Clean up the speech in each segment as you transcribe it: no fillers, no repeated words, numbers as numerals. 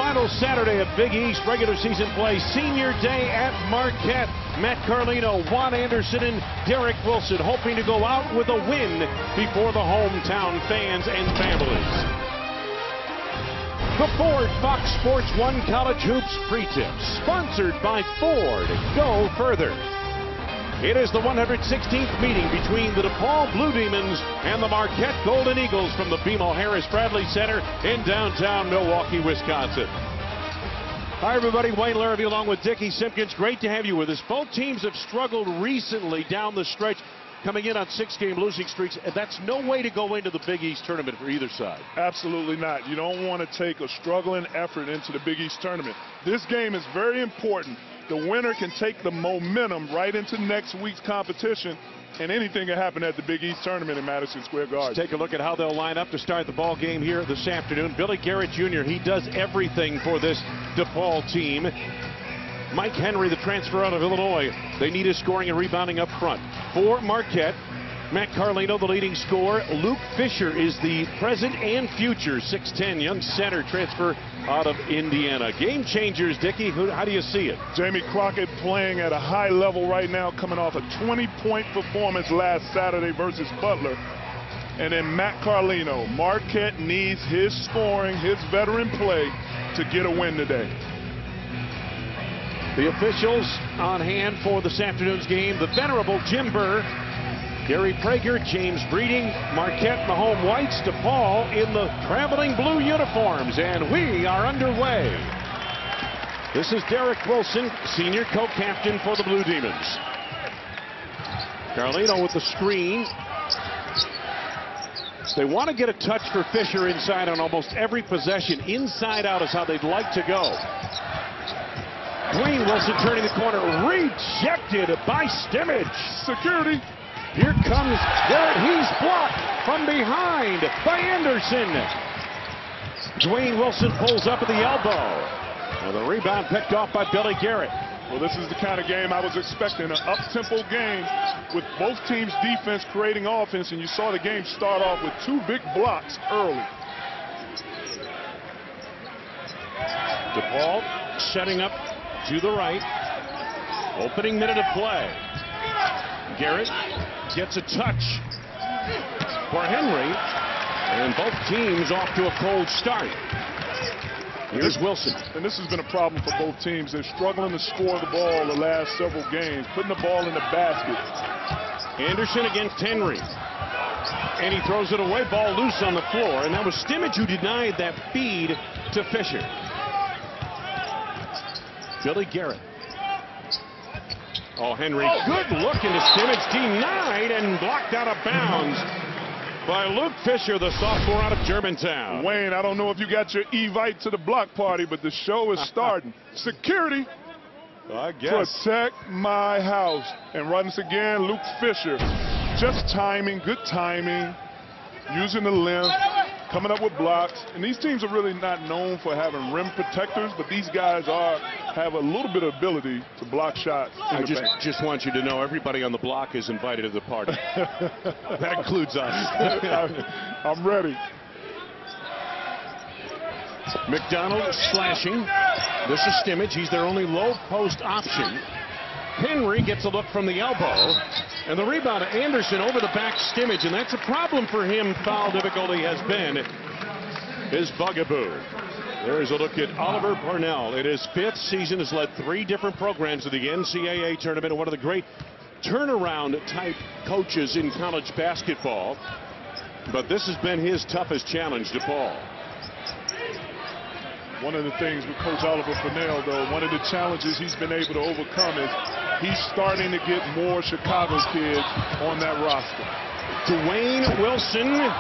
final Saturday of Big East regular season play, senior day at Marquette. Matt Carlino, Juan Anderson, and Derek Wilson hoping to go out with a win before the hometown fans and families. The Ford Fox Sports 1 College Hoops pre-tip, sponsored by Ford. Go further. It is the 116th meeting between the DePaul Blue Demons and the Marquette Golden Eagles from the BMO Harris Bradley Center in downtown Milwaukee, Wisconsin. Hi, everybody. Wayne Larrabee along with Dickie Simpkins. Great to have you with us. Both teams have struggled recently down the stretch, coming in on 6-game losing streaks. And that's no way to go into the Big East tournament for either side. Absolutely not. You don't want to take a struggling effort into the Big East tournament. This game is very important. The winner can take the momentum right into next week's competition, and anything can happen at the Big East tournament in Madison Square Garden. Let's take a look at how they'll line up to start the ball game here this afternoon. Billy Garrett Jr., he does everything for this DePaul team. Mike Henry, the transfer out of Illinois, they need his scoring and rebounding up front. For Marquette, Matt Carlino, the leading scorer. Luke Fisher is the present and future 6'10" young center transfer out of Indiana. Game changers, Dickie. How do you see it? Jamie Crockett playing at a high level right now, coming off a 20-point performance last Saturday versus Butler. And then Matt Carlino. Marquette needs his scoring, his veteran play to get a win today. The officials on hand for this afternoon's game, the venerable Jim Burr, Gary Prager, James Breeding, Marquette in the home whites, DePaul in the traveling blue uniforms, and we are underway. This is Derek Wilson, senior co-captain for the Blue Demons. Carlino with the screen. They want to get a touch for Fisher inside on almost every possession. Inside out is how they'd like to go. Dwayne Wilson turning the corner, rejected by Stimmage. Security. Here comes Garrett. He's blocked from behind by Anderson. Dwayne Wilson pulls up at the elbow. Well, the rebound picked off by Billy Garrett. Well, this is the kind of game I was expecting, an up-tempo game with both teams' defense creating offense, and you saw the game start off with 2 big blocks early. DePaul setting up to the right. Opening minute of play. Garrett gets a touch for Henry, and both teams off to a cold start. Here's Wilson. And this has been a problem for both teams. They're struggling to score the ball the last several games, putting the ball in the basket. Anderson against Henry. And he throws it away, ball loose on the floor. And that was Stimmage who denied that feed to Fisher. Billy Garrett. Oh, Henry, good look into Stimmage, denied and blocked out of bounds by Luke Fisher, the sophomore out of Germantown. Wayne, I don't know if you got your Evite to the block party, but the show is starting. Security. I guess. Protect my house. And once again, Luke Fisher. Just timing, good timing, using the length, coming up with blocks. And these teams are really not known for having rim protectors, but these guys have a little bit of ability to block shots. I just want you to know everybody on the block is invited to the party. That includes us. I'm ready. McDonald slashing. This is Stimmage. He's their only low post option. Henry gets a look from the elbow. And the rebound to Anderson over the back Stimmage. And that's a problem for him. Foul difficulty has been his bugaboo. There's a look at Oliver Parnell. In his 5th season, has led 3 different programs to the NCAA tournament, and one of the great turnaround-type coaches in college basketball. But this has been his toughest challenge, DePaul. One of the things with Coach Oliver Parnell, though, one of the challenges he's been able to overcome is he's starting to get more Chicago kids on that roster. Dwayne Wilson.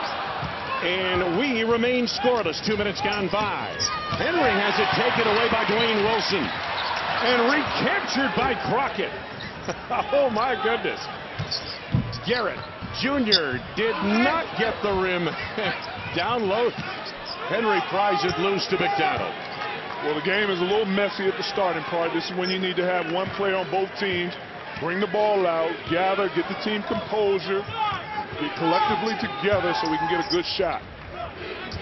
And we remain scoreless. 2 minutes gone by. Henry has it taken away by Dwayne Wilson. And recaptured by Crockett. Oh, my goodness. Garrett Jr. did not get the rim. Down low. Henry pries it loose to McDonald. Well, the game is a little messy at the starting part. This is when you need to have one player on both teams. Bring the ball out, gather, get the team composure. Get collectively together so we can get a good shot.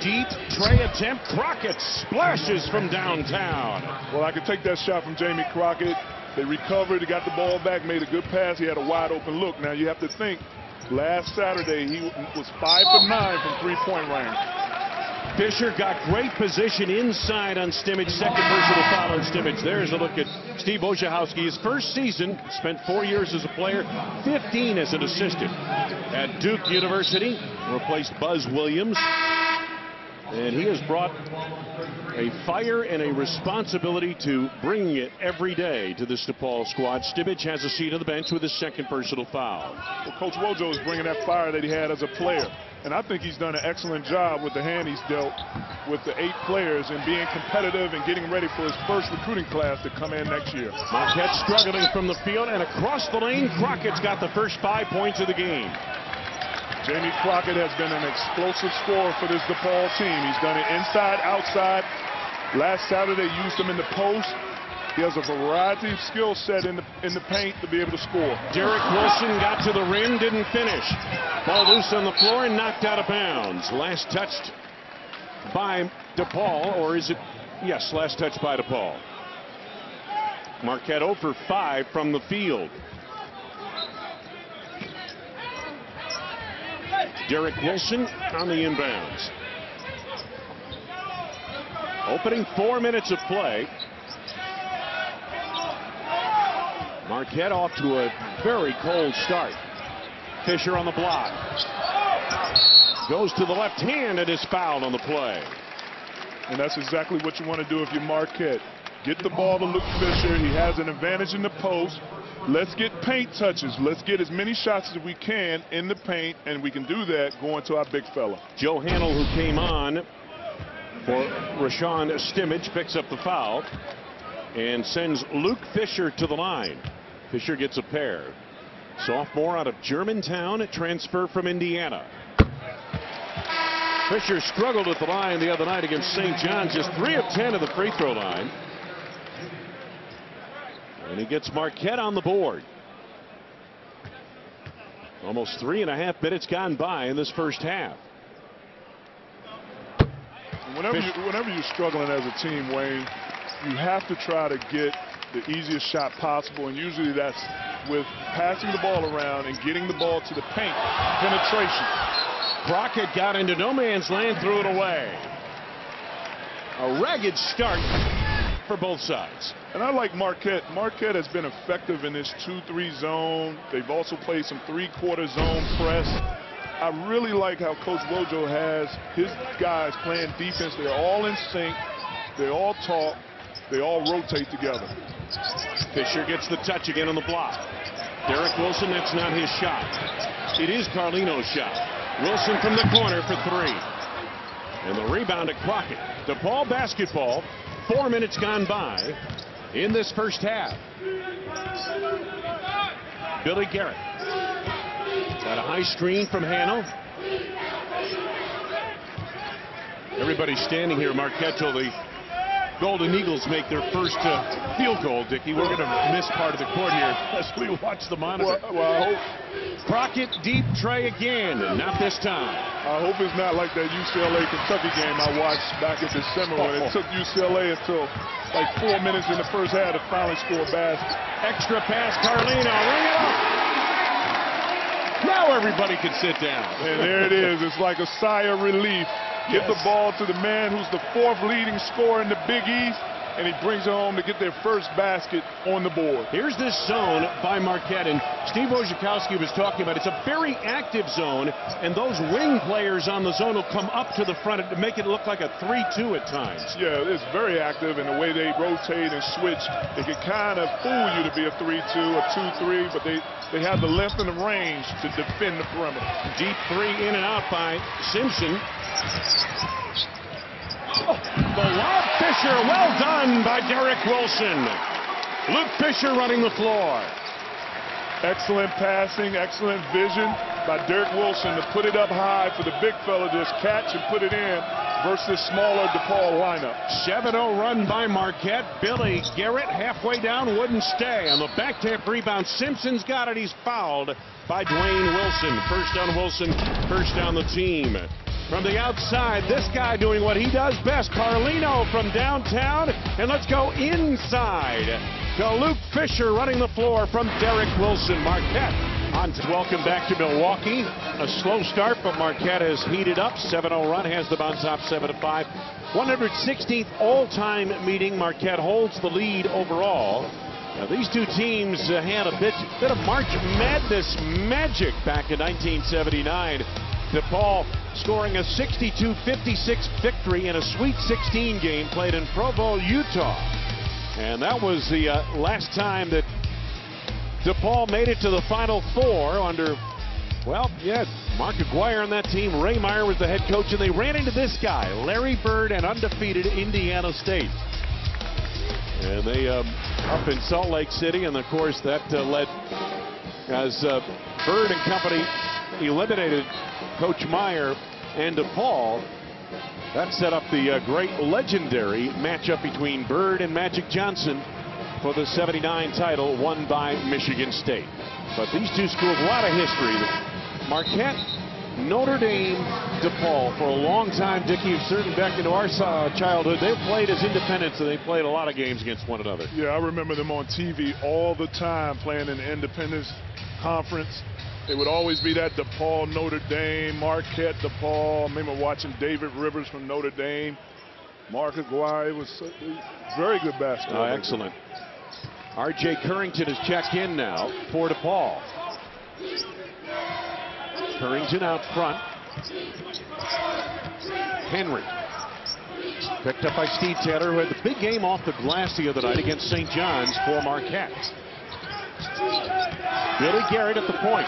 deep tray attempt. Crockett splashes from downtown. Well, I could take that shot from Jamie Crockett. They recovered, he got the ball back, made a good pass. He had a wide open look. Now you have to think, last Saturday he was 5 for 9 from three-point range. Fisher got great position inside on Stimage. Second personal foul on Stimage. There's a look at Steve Wojciechowski. His first season, spent 4 years as a player, 15 as an assistant at Duke University. Replaced Buzz Williams. And he has brought a fire and a responsibility to bringing it every day to this DePaul squad. Stimage has a seat on the bench with his second personal foul. Well, Coach Wojo is bringing that fire that he had as a player. And I think he's done an excellent job with the hand he's dealt with the 8 players and being competitive and getting ready for his first recruiting class to come in next year. Marquette struggling from the field, and across the lane, Crockett's got the first 5 points of the game. Jamie Crockett has been an explosive scorer for this DePaul team. He's done it inside, outside. Last Saturday, used him in the post. He has a variety of skill set in the paint to be able to score. Derek Wilson got to the rim, didn't finish. Ball loose on the floor and knocked out of bounds. Last touched by DePaul, or is it? Yes, last touch by DePaul. Marquette 0 for 5 from the field. Derek Wilson on the inbounds. Opening 4 minutes of play. Marquette off to a very cold start. Fisher on the block. Goes to the left hand and is fouled on the play. And that's exactly what you want to do if you're Marquette. Get the ball to Luke Fisher. He has an advantage in the post. Let's get paint touches. Let's get as many shots as we can in the paint, and we can do that going to our big fella. Joe Hannell, who came on for Rashawn Stimage, picks up the foul and sends Luke Fisher to the line. Fisher gets a pair. Sophomore out of Germantown, a transfer from Indiana. Fisher struggled at the line the other night against St. John's, just 3 of 10 at the free throw line. And he gets Marquette on the board. Almost 3.5 minutes gone by in this first half. Whenever you're struggling as a team, Wayne, you have to try to get the easiest shot possible, and usually that's with passing the ball around and getting the ball to the paint. Penetration. Crockett got into no man's land, threw it away. A ragged start for both sides. And I like Marquette. Marquette has been effective in this 2-3 zone. They've also played some 3-quarter zone press. I really like how Coach Wojo has his guys playing defense. They're all in sync. They all talk. They all rotate together. Fisher gets the touch again on the block. Derek Wilson, that's not his shot. It is Carlino's shot. Wilson from the corner for 3. And the rebound to Crockett. DePaul basketball, 4 minutes gone by in this first half. Billy Garrett. Got a high screen from Hannell. Everybody's standing here, Marquette, till the Golden Eagles make their first field goal, Dickie. We're going to miss part of the court here as we watch the monitor. Well, Crockett deep tray again, and not this time. I hope it's not like that UCLA-Kentucky game I watched back in December when it took UCLA until like 4 minutes in the first half to finally score a basket. Extra pass, Carlino, ring it up. Now everybody can sit down. And there it is. It's like a sigh of relief. Get the ball to the man who's the 4th leading scorer in the Big East, and he brings it home to get their first basket on the board. Here's this zone by Marquette, and Steve Wojciechowski was talking about it's a very active zone, and those wing players on the zone will come up to the front to make it look like a 3-2 at times. Yeah, it's very active in the way they rotate and switch. It can kind of fool you to be a 3-2, a 2-3, but they have the length and the range to defend the perimeter. Deep 3 in and out by Simpson. The lob, Fisher, well done by Derek Wilson. Luke Fisher running the floor. Excellent passing, excellent vision by Derek Wilson to put it up high for the big fella to just catch and put it in versus smaller DePaul lineup. 7-0 run by Marquette. Billy Garrett halfway down, wouldn't stay. On the back tap rebound, Simpson's got it. He's fouled by Dwayne Wilson. First on Wilson, first down the team. From the outside, this guy doing what he does best. Carlino from downtown. And let's go inside to Luke Fisher running the floor from Derek Wilson. Marquette on. Welcome back to Milwaukee. A slow start, but Marquette has heated up. 7-0 run, has the bounce off 7-5. 116th all-time meeting. Marquette holds the lead overall. Now, these two teams had a bit of March Madness magic back in 1979. DePaul scoring a 62-56 victory in a Sweet 16 game played in Provo, Utah. And that was the last time that DePaul made it to the Final Four under, well, yeah, Mark Aguirre on that team. Ray Meyer was the head coach, and they ran into this guy, Larry Bird, and undefeated Indiana State. And they up in Salt Lake City, and of course that led, as Bird and company eliminated Coach Meyer and DePaul, that set up the great legendary matchup between Bird and Magic Johnson for the 79 title won by Michigan State. But these two schools, a lot of history. Marquette, Notre Dame, DePaul for a long time. Dickie, certainly back into our childhood, they played as independents, and they played a lot of games against one another. Yeah, I remember them on TV all the time playing in the Independence Conference. It would always be that DePaul, Notre Dame, Marquette, DePaul. I remember watching David Rivers from Notre Dame. Mark Aguirre. It was very good basketball. Excellent. R.J. Currington has checked in now for DePaul. Currington out front. Henry. Picked up by Steve Taylor, who had the big game off the glass the other night against St. John's for Marquette. Billy Garrett at the point.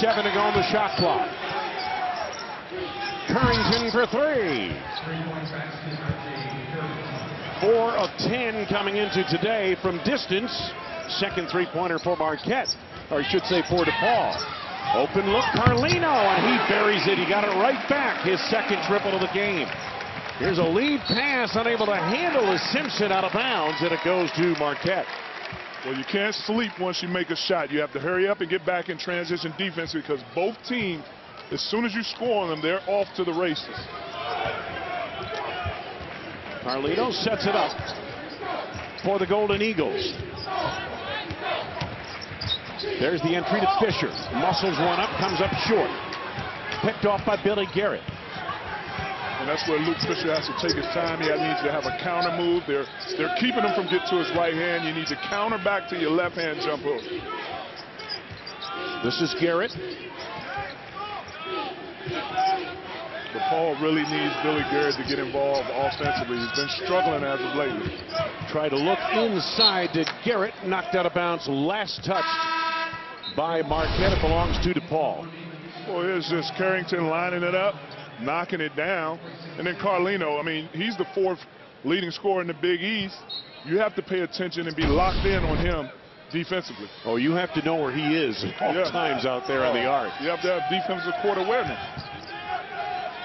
7 to go on the shot clock. Currington for 3. 4 of 10 coming into today from distance. Second three-pointer for Marquette, or I should say for DePaul. Open look, Carlino, and he buries it. He got it right back. His second triple of the game. Here's a lead pass, unable to handle as Simpson out of bounds, and it goes to Marquette. Well, you can't sleep once you make a shot. You have to hurry up and get back in transition defense, because both teams, as soon as you score on them, they're off to the races. Carlino sets it up for the Golden Eagles. There's the entry to Fisher. Muscles one up, comes up short. Picked off by Billy Garrett. And that's where Luke Fisher has to take his time. He needs to have a counter move. They're keeping him from getting to his right hand. You need to counter back to your left hand jump hook. This is Garrett. DePaul really needs Billy Garrett to get involved offensively. He's been struggling as of lately. Try to look inside to Garrett. Knocked out of bounds. Last touched by Marquette. It belongs to DePaul. Well, here's just Currington lining it up, knocking it down. And then Carlino, I mean, he's the 4th leading scorer in the Big East. You have to pay attention and be locked in on him defensively. Oh, you have to know where he is at all times out there on the arc. You have to have defensive court awareness.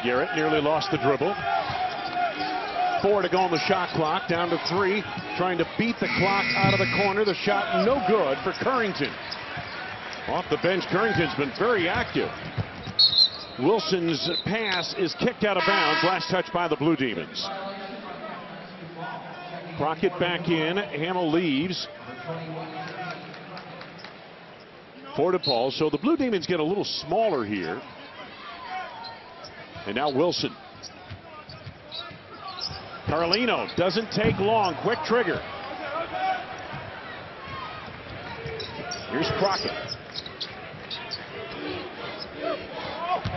Garrett nearly lost the dribble. 4 to go on the shot clock, down to 3. Trying to beat the clock out of the corner. The shot no good for Currington. Off the bench, Currington's been very active. Wilson's pass is kicked out of bounds. Last touch by the Blue Demons. Crockett back in. Hamill leaves for DePaul. So the Blue Demons get a little smaller here. And now Wilson. Carlino doesn't take long. Quick trigger. Here's Crockett.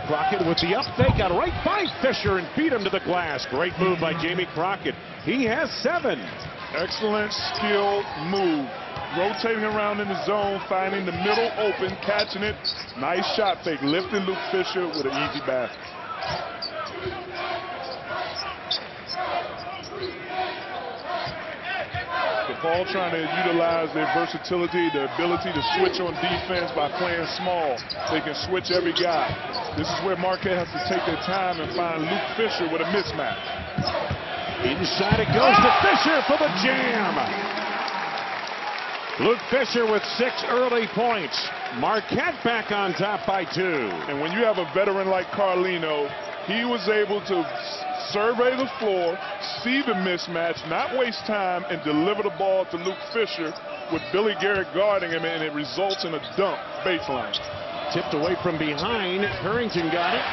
Crockett with the up fake, got right by Fisher and beat him to the glass. Great move by Jamie Crockett. He has 7. Excellent skilled move. Rotating around in the zone, finding the middle open, catching it. Nice shot fake, lifting Luke Fisher with an easy basket. DePaul trying to utilize their versatility, their ability to switch on defense by playing small. They can switch every guy. This is where Marquette has to take their time and find Luke Fisher with a mismatch. Inside it goes to Fisher for the jam. Luke Fisher with 6 early points. Marquette back on top by 2. And when you have a veteran like Carlino, he was able to survey the floor, see the mismatch, not waste time, and deliver the ball to Luke Fisher with Billy Garrett guarding him, and it results in a dunk baseline. Tipped away from behind. Currington got it.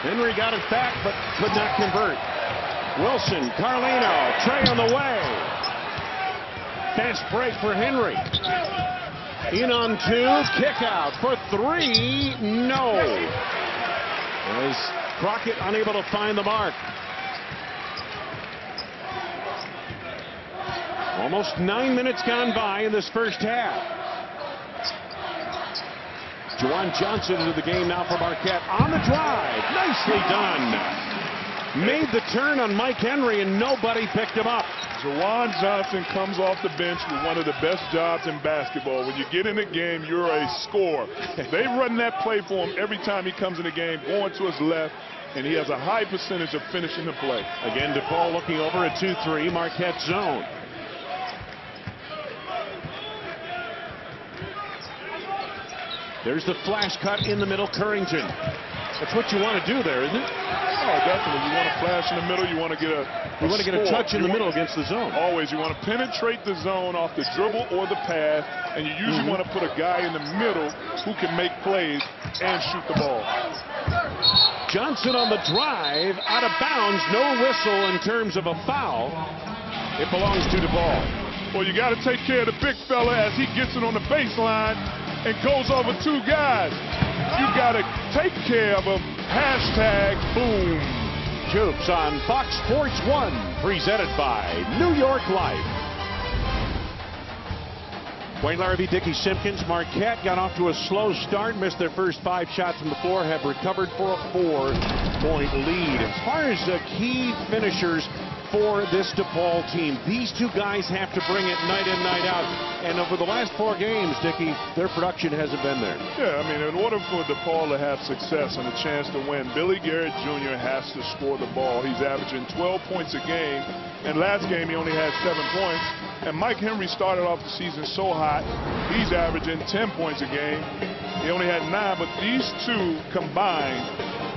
Henry got it back, but could not convert. Wilson, Carlino, Trey on the way. Fast break for Henry. In on 2, kick out for 3, no. As Crockett unable to find the mark. Almost 9 minutes gone by in this first half. Juwan Johnson into the game now for Marquette. On the drive. Nicely done. Made the turn on Mike Henry and nobody picked him up. Juwan Johnson comes off the bench with one of the best jobs in basketball. When you get in the game, you're a scorer. They run that play for him every time he comes in the game, going to his left, and he has a high percentage of finishing the play. Again, DePaul looking over a 2-3 Marquette zone. There's the flash cut in the middle, Currington. That's what you want to do there, isn't it? Oh, definitely. You want to flash in the middle. You want to get a touch in the middle against the zone. Always. You want to penetrate the zone off the dribble or the pass, and you usually want to put a guy in the middle who can make plays and shoot the ball. Johnson on the drive, out of bounds, no whistle in terms of a foul. It belongs to DePaul. Well, you got to take care of the big fella as he gets it on the baseline and goes over 2 guys. You got to take care of him. Hashtag boom. Jupes on Fox Sports 1, presented by New York Life. Wayne Larrabee, Dickie Simpkins. Marquette got off to a slow start, missed their first 5 shots from the floor, have recovered for a 4-point lead. As far as the key finishers for this DePaul team, these 2 guys have to bring it night in, night out. And over the last 4 games, Dickie, their production hasn't been there. Yeah, I mean, in order for DePaul to have success and a chance to win, Billy Garrett Jr. has to score the ball. He's averaging 12 points a game, and last game he only had 7 points. And Mike Henry started off the season so hot, he's averaging 10 points a game. He only had 9, but these 2 combined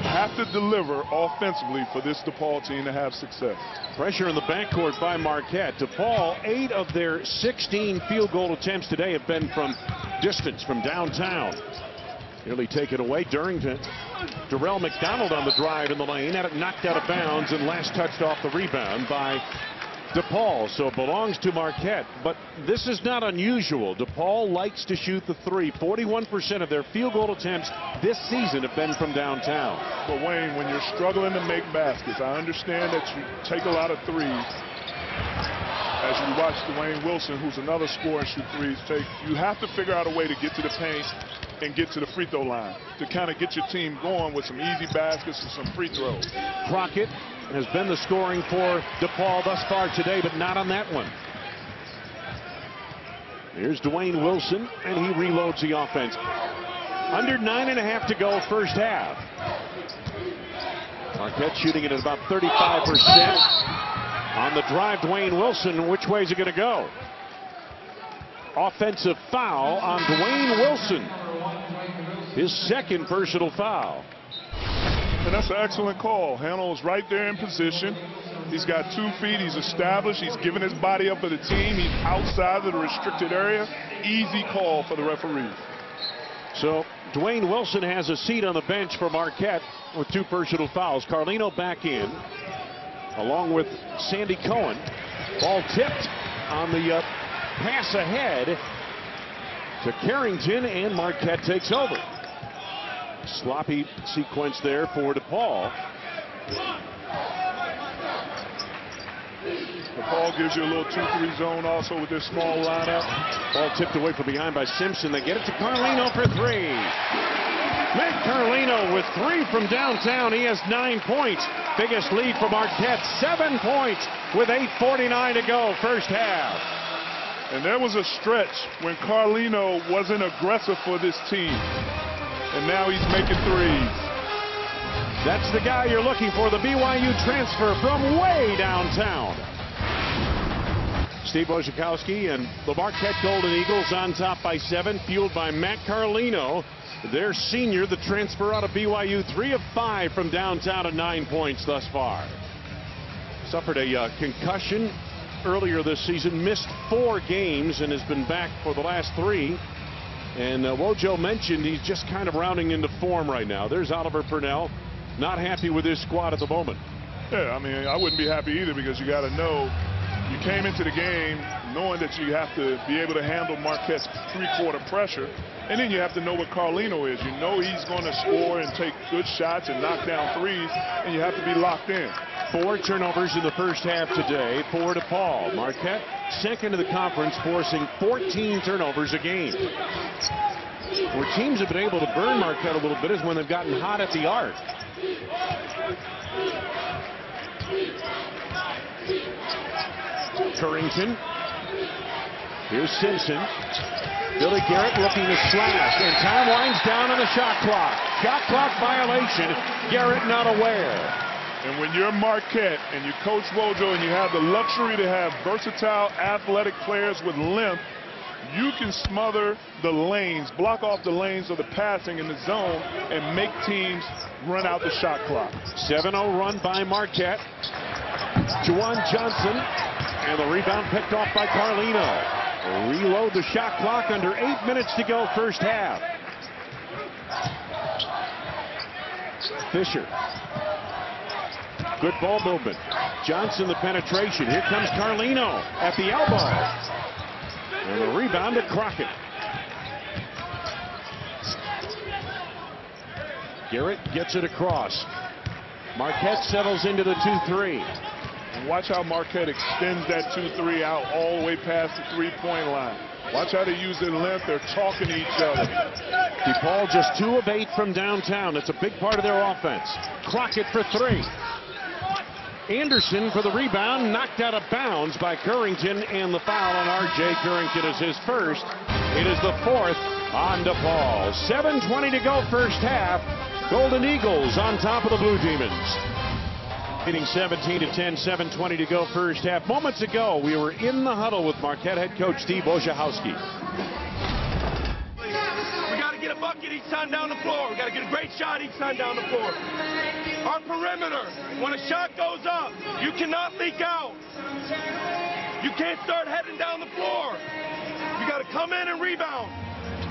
have to deliver offensively for this DePaul team to have success. Pressure in the backcourt by Marquette. DePaul, 8 of their 16 field goal attempts today have been from distance, from downtown. Nearly taken away. Darrell McDonald on the drive in the lane, had it knocked out of bounds and last touched off the rebound by DePaul, so it belongs to Marquette. But this is not unusual. DePaul likes to shoot the 3. 41% of their field goal attempts this season have been from downtown. But Wayne, when you're struggling to make baskets, I understand that you take a lot of threes. As you watch Dwayne Wilson, who's another scorer and shoot threes, you have to figure out a way to get to the paint and get to the free throw line to kind of get your team going with some easy baskets and some free throws. Crockett has been the scoring for DePaul thus far today, but not on that one. Here's Dwayne Wilson, and he reloads the offense. Under 9.5 to go first half. Marquette shooting it at about 35%. On the drive, Dwayne Wilson. Which way is it going to go? Offensive foul on Dwayne Wilson. His 2nd personal foul. And that's an excellent call. Hanel's right there in position. He's got 2 feet. He's established. He's given his body up for the team. He's outside of the restricted area. Easy call for the referee. So Dwayne Wilson has a seat on the bench for Marquette with 2 personal fouls. Carlino back in, along with Sandy Cohen. Ball tipped on the pass ahead to Currington, and Marquette takes over. Sloppy sequence there for DePaul. DePaul gives you a little 2-3 zone also with their small lineup. Ball tipped away from behind by Simpson. They get it to Carlino for 3. Matt Carlino with 3 from downtown. He has 9 points. Biggest lead for Marquette, 7 points with 8:49 to go first half. And there was a stretch when Carlino wasn't aggressive for this team. And now he's making threes. That's the guy you're looking for, the BYU transfer from way downtown. Steve Wojciechowski and the Marquette Golden Eagles on top by 7, fueled by Matt Carlino. Their senior, the transfer out of BYU, 3 of 5 from downtown and 9 points thus far. Suffered a concussion earlier this season, missed 4 games and has been back for the last 3. And Wojo mentioned he's just kind of rounding into form right now. There's Oliver Purnell, not happy with his squad at the moment. Yeah, I mean, I wouldn't be happy either, because you got to know you came into the game knowing that you have to be able to handle Marquette's three-quarter pressure, and then you have to know what Carlino is. You know he's going to score and take good shots and knock down threes, and you have to be locked in. 4 turnovers in the first half today for DePaul. Marquette second in the conference, forcing 14 turnovers a game. Where teams have been able to burn Marquette a little bit is when they've gotten hot at the arc. Currington. Here's Simpson. Billy Garrett looking to slash, and time winds down on the shot clock. Shot clock violation. Garrett not aware. And when you're Marquette and you coach Wojo and you have the luxury to have versatile, athletic players with length, you can smother the lanes, block off the lanes of the passing in the zone, and make teams run out the shot clock. 7-0 run by Marquette. Juwan Johnson, and the rebound picked off by Carlino. Reload the shot clock, under 8 minutes to go first half. Fisher. Good ball movement. Johnson the penetration. Here comes Carlino at the elbow. And the rebound to Crockett. Garrett gets it across. Marquette settles into the 2-3. Watch how Marquette extends that 2-3 out all the way past the three-point line. Watch how they use their length. They're talking to each other. DePaul just 2 of 8 from downtown. That's a big part of their offense. Crockett for 3. Anderson for the rebound, knocked out of bounds by Currington, and the foul on R.J. Currington is his first. It is the 4th on DePaul. 7:20 to go first half. Golden Eagles on top of the Blue Demons. Hitting 17-10, 7:20 to go first half. Moments ago, we were in the huddle with Marquette head coach Steve Wojciechowski. We got to get a bucket each time down the floor. We got to get a great shot each time down the floor. Our perimeter, when a shot goes up, you cannot leak out. You can't start heading down the floor. You got to come in and rebound.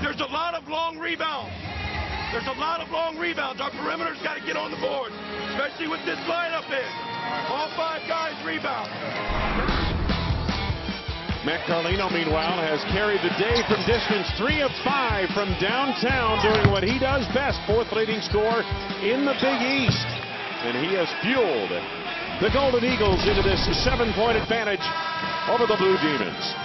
There's a lot of long rebounds. Our perimeter's got to get on the board, especially with this lineup in. All 5 guys rebound. Matt Carlino, meanwhile, has carried the day from distance. 3 of 5 from downtown, doing what he does best. 4th leading scorer in the Big East. And he has fueled the Golden Eagles into this 7-point advantage over the Blue Demons.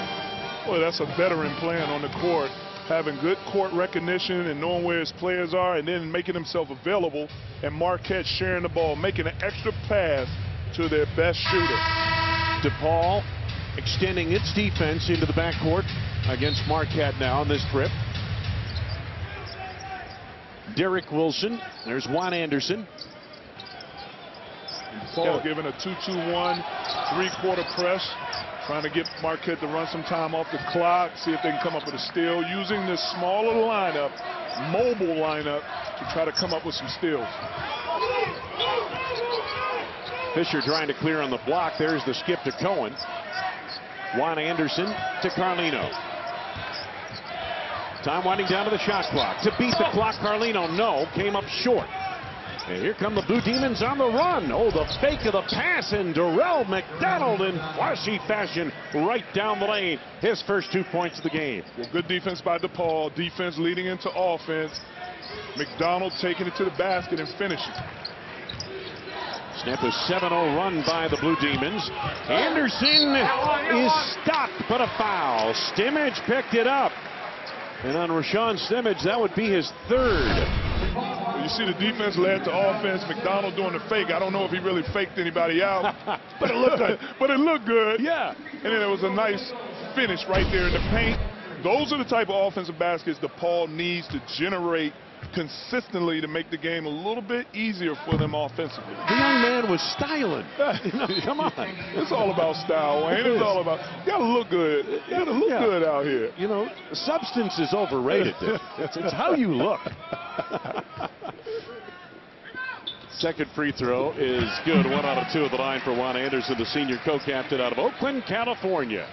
Boy, that's a veteran playing on the court, having good court recognition and knowing where his players are, and then making himself available, and Marquette sharing the ball, making an extra pass to their best shooter. DePaul extending its defense into the backcourt against Marquette now on this trip. Derek Wilson. There's Juan Anderson. DePaul giving a 2-2-1 three-quarter press, trying to get Marquette to run some time off the clock, see if they can come up with a steal, using this smaller lineup, mobile lineup, to try to come up with some steals. Fisher trying to clear on the block. There's the skip to Cohen. Juan Anderson to Carlino. Time winding down to the shot clock. To beat the clock, Carlino, no, came up short. And here come the Blue Demons on the run. Oh, the fake of the pass, and Darrell McDonald in flashy fashion right down the lane. His first 2 points of the game. Well, good defense by DePaul. Defense leading into offense. McDonald taking it to the basket and finishing. Snap a 7-0 run by the Blue Demons. Anderson is stopped, but a foul. Stimage picked it up. And on Rashawn Stimage, that would be his 3rd. You see the defense led to offense. McDonald doing the fake. I don't know if he really faked anybody out, but it looked good. Yeah. And then it was a nice finish right there in the paint. those are the type of offensive baskets DePaul needs to generate consistently to make the game a little bit easier for them offensively. The young man was styling. Come on. It's all about style, Wayne. It's all about, you gotta look good. You gotta look good out here. You know, substance is overrated. It's how you look. Second free throw is good. 1 out of 2 at the line for Juan Anderson, the senior co-captain out of Oakland, California.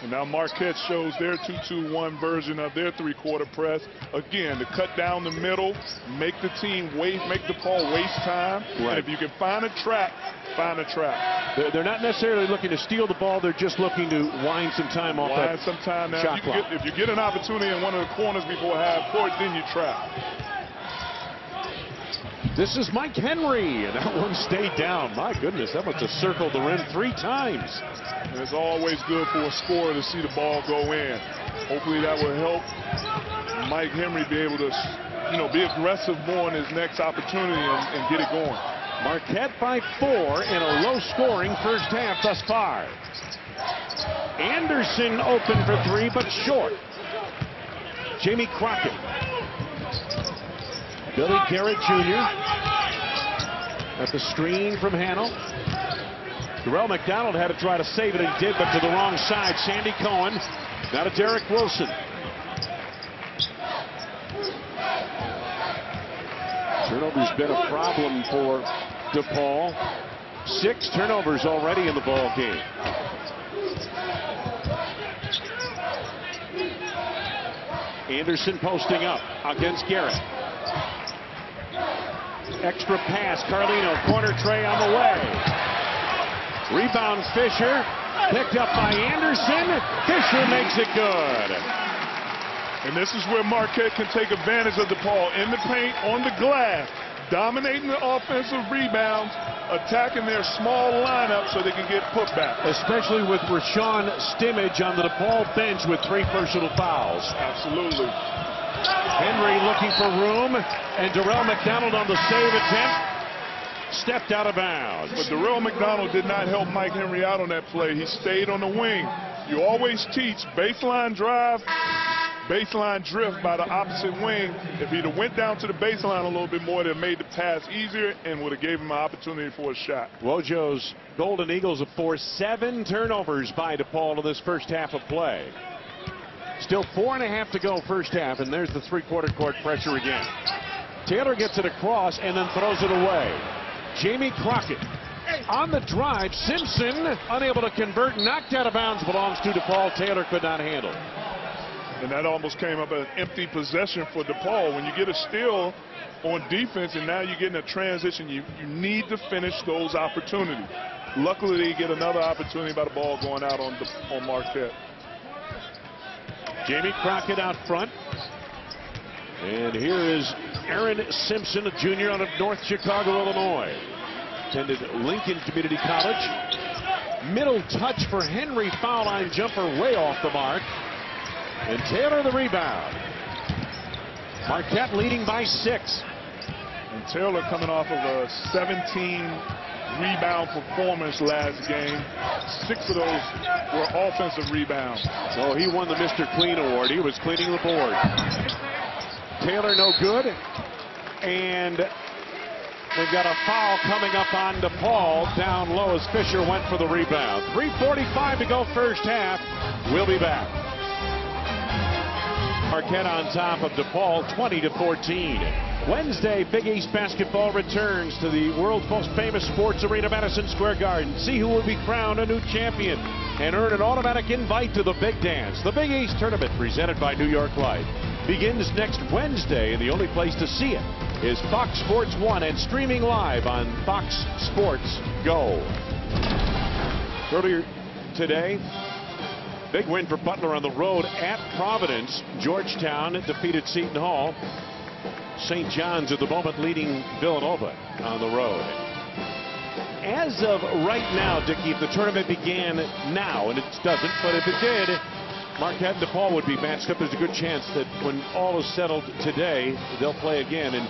And now Marquette shows their 2-2-1 version of their three-quarter press. Again, to cut down the middle, make the team make DePaul waste time. Right. And if you can find a trap, find a trap. They're not necessarily looking to steal the ball. They're just looking to wind some time off that some time now. Shot clock. If you get an opportunity in one of the corners before half court, then you trap. This is Mike Henry, and that one stayed down. My goodness, that must have circled the rim 3 times. And it's always good for a scorer to see the ball go in. Hopefully that will help Mike Henry be able to, be aggressive more in his next opportunity and get it going. Marquette by 4 in a low-scoring first half thus far. Anderson open for 3, but short. Jamie Crockett. Billy Garrett Jr. at the screen from Hannell. Darrell McDonald had to try to save it, and he did, but to the wrong side. Sandy Cohen. Now to Derek Wilson. Turnover's been a problem for DePaul. 6 turnovers already in the ball game. Anderson posting up against Garrett. Extra pass, Carlino, corner tray on the way. Rebound Fisher, picked up by Anderson. Fisher makes it good. And this is where Marquette can take advantage of DePaul in the paint, on the glass, dominating the offensive rebounds, attacking their small lineup so they can get put back. Especially with Rashawn Stimage on the DePaul bench with 3 personal fouls. Absolutely. Henry looking for room, and Darrell McDonald on the save attempt. Stepped out of bounds. But Darrell McDonald did not help Mike Henry out on that play. He stayed on the wing. You always teach baseline drive, baseline drift by the opposite wing. If he'd have went down to the baseline a little bit more, that made the pass easier and would have gave him an opportunity for a shot. Wojo's Golden Eagles have forced 7 turnovers by DePaul in this first half of play. Still 4.5 to go first half, and there's the three-quarter court pressure again. Taylor gets it across and then throws it away. Jamie Crockett on the drive. Simpson unable to convert, knocked out of bounds, belongs to DePaul. Taylor could not handle. And that almost came up an empty possession for DePaul. When you get a steal on defense and now you're getting a transition, you need to finish those opportunities. Luckily, they get another opportunity by the ball going out on Marquette. Jamie Crockett out front. And here is Aaron Simpson, a junior out of North Chicago, Illinois. Attended Lincoln Community College. Middle touch for Henry, foul line jumper way off the mark. And Taylor the rebound. Marquette leading by 6. And Taylor coming off of a 17 rebound performance last game. 6 of those were offensive rebounds. So he won the Mr. Clean award. He was cleaning the board. Taylor no good. And they've got a foul coming up on DePaul down low as Fisher went for the rebound. 3:45 to go first half. We'll be back. Marquette on top of DePaul 20-14. Wednesday, Big East basketball returns to the world's most famous sports arena, Madison Square Garden. See who will be crowned a new champion and earn an automatic invite to the Big Dance. The Big East Tournament, presented by New York Life, begins next Wednesday, and the only place to see it is Fox Sports 1 and streaming live on Fox Sports Go. Earlier today, big win for Butler on the road at Providence. Georgetown defeated Seton Hall. St. John's at the moment leading Villanova on the road. As of right now, Dickie, if the tournament began now, and it doesn't, but if it did, Marquette and DePaul would be matched up. There's a good chance that when all is settled today, they'll play again in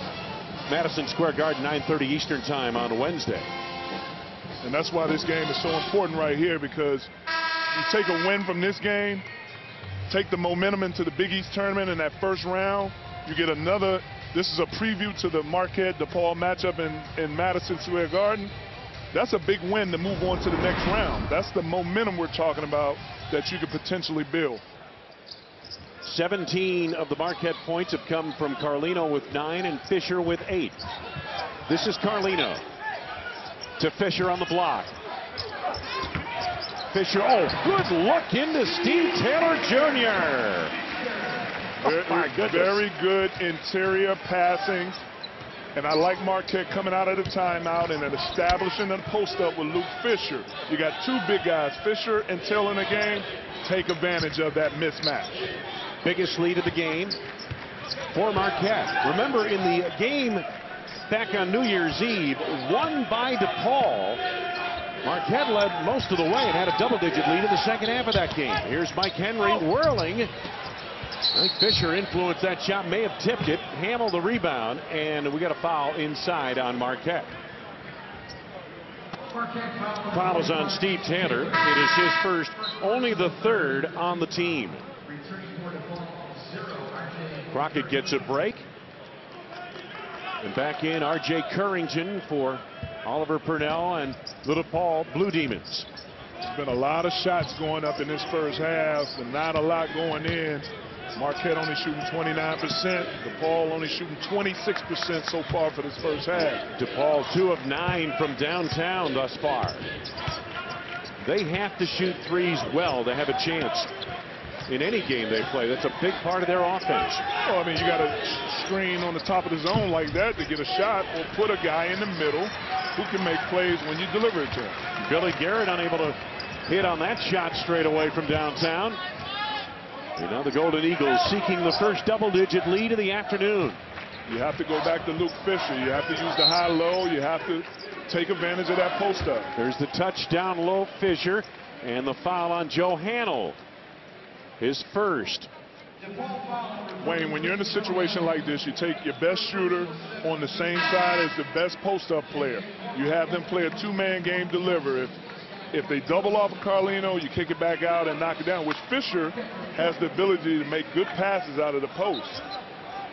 Madison Square Garden, 9:30 Eastern Time on Wednesday. And that's why this game is so important right here, because you take a win from this game, take the momentum into the Big East tournament in that first round. You get another. This is a preview to the Marquette DePaul matchup in Madison Square Garden. That's a big win to move on to the next round. That's the momentum we're talking about that you could potentially build. 17 of the Marquette points have come from Carlino with 9 and Fisher with 8. This is Carlino to Fisher on the block. Fisher, oh, good look into Steve Taylor Jr. Oh, my goodness. Very good interior passing. And I like Marquette coming out of the timeout and then establishing a post-up with Luke Fisher. You got two big guys, Fisher and Taylor in the game. Take advantage of that mismatch. Biggest lead of the game for Marquette. Remember, in the game back on New Year's Eve, won by DePaul, Marquette led most of the way and had a double-digit lead in the second half of that game. Here's Mike Henry whirling. I think Fisher influenced that shot, may have tipped it. Hamill the rebound, and we got a foul inside on Marquette. Foul is on Steve Taylor. It is his first, only the third on the team. Crockett gets a break. And back in R.J. Currington for Oliver Purnell and the DePaul Blue Demons. There's been a lot of shots going up in this first half, and not a lot going in. Marquette only shooting 29%. DePaul only shooting 26% so far for this first half. DePaul 2 of 9 from downtown thus far. They have to shoot threes well to have a chance in any game they play. That's a big part of their offense. Well, I mean, you got to screen on the top of the zone like that to get a shot, or put a guy in the middle who can make plays when you deliver it to him. Billy Garrett unable to hit on that shot straight away from downtown. And now the Golden Eagles seeking the first double-digit lead of the afternoon. You have to go back to Luke Fisher. You have to use the high-low. You have to take advantage of that post-up. There's the touchdown low Fisher, and the foul on Joe Hamill. His first. Wayne, when you're in a situation like this, you take your best shooter on the same side as the best post-up player. You have them play a two-man game deliver. If they double off of Carlino, you kick it back out and knock it down, which Fisher has the ability to make good passes out of the post.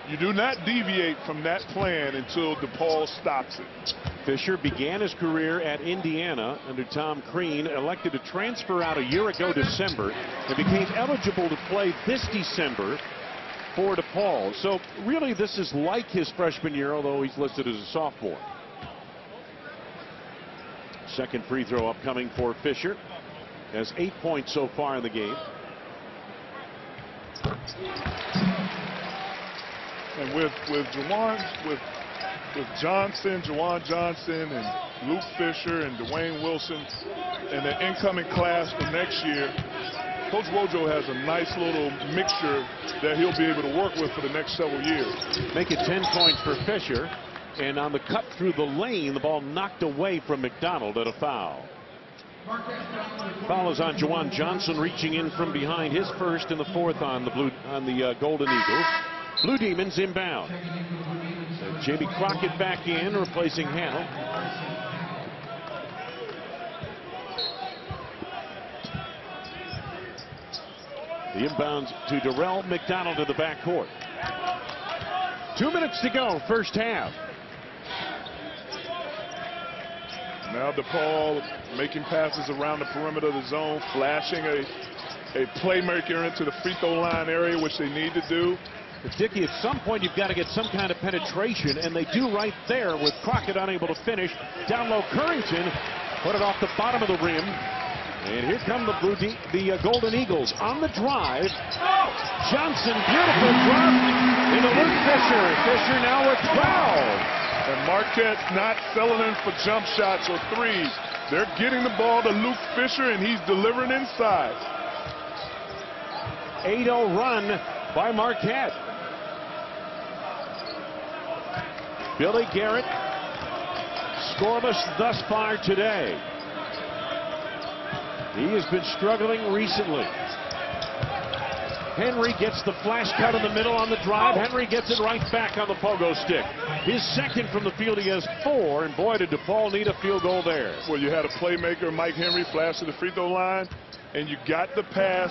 You do not deviate from that plan until DePaul stops it. Fisher began his career at Indiana under Tom Crean, elected to transfer out a year ago December, and became eligible to play this December for DePaul. So really this is like his freshman year, although he's listed as a sophomore. Second free throw upcoming for Fisher. Has 8 points so far in the game. And with Juwan Johnson and Luke Fisher and Dwayne Wilson and the incoming class for next year, Coach Wojo has a nice little mixture that he'll be able to work with for the next several years. Make it 10 points for Fisher. And on the cut through the lane, the ball knocked away from McDonald at a foul. Foul is on Juwan Johnson, reaching in from behind, his first and the fourth on the Golden Eagles. Blue Demons inbound. So Jamie Crockett back in, replacing Hamill. The inbounds to Darrell McDonald in the backcourt. 2 minutes to go, first half. Now DePaul making passes around the perimeter of the zone, flashing a playmaker into the free throw line area, which they need to do. But Dickey, at some point you've got to get some kind of penetration, and they do right there with Crockett unable to finish. Down low, Currington put it off the bottom of the rim. And here come the Golden Eagles on the drive. Johnson, beautiful drop into Luke Fisher. Fisher now with 12. And Marquette not settling for jump shots or threes. They're getting the ball to Luke Fisher, and he's delivering inside. 8-0 run by Marquette. Billy Garrett scoreless thus far today. He has been struggling recently. Henry gets the flash cut in the middle on the drive. Henry gets it right back on the pogo stick. His second from the field. He has 4, and boy, did DePaul need a field goal there. Well, you had a playmaker, Mike Henry, flash to the free throw line, and you got the pass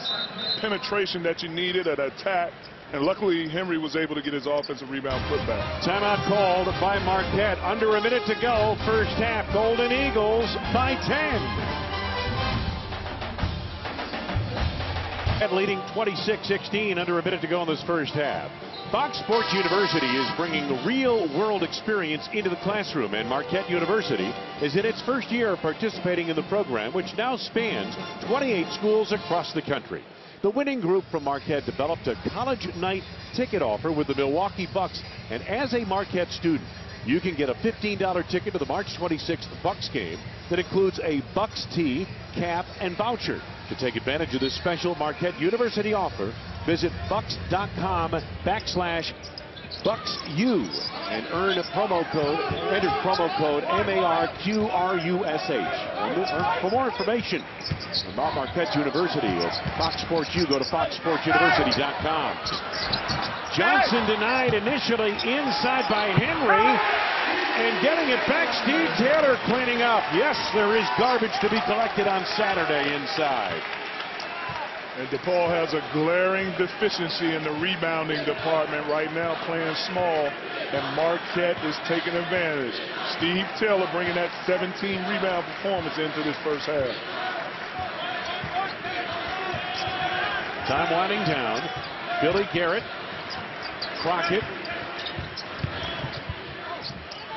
penetration that you needed at attack. And luckily, Henry was able to get his offensive rebound put back. Timeout called by Marquette. Under a minute to go. First half. Golden Eagles by 10. Leading 26-16. Under a minute to go in this first half. Fox Sports University is bringing the real-world experience into the classroom, and Marquette University is in its first year of participating in the program, which now spans 28 schools across the country. The winning group from Marquette developed a college night ticket offer with the Milwaukee Bucks, and as a Marquette student, you can get a $15 ticket to the March 26th Bucks game that includes a Bucks tee, cap, and voucher. To take advantage of this special Marquette University offer, visit bucks.com/BucksU and enter promo code MARQRUSH. For more information about Marquette University at Fox Sports U, go to foxsportsuniversity.com. Johnson denied initially inside by Henry, and getting it back, Steve Taylor cleaning up. Yes, there is garbage to be collected on Saturday inside. And DePaul has a glaring deficiency in the rebounding department right now, playing small, and Marquette is taking advantage. Steve Taylor bringing that 17 rebound performance into this first half. Time winding down. Billy Garrett, Crockett.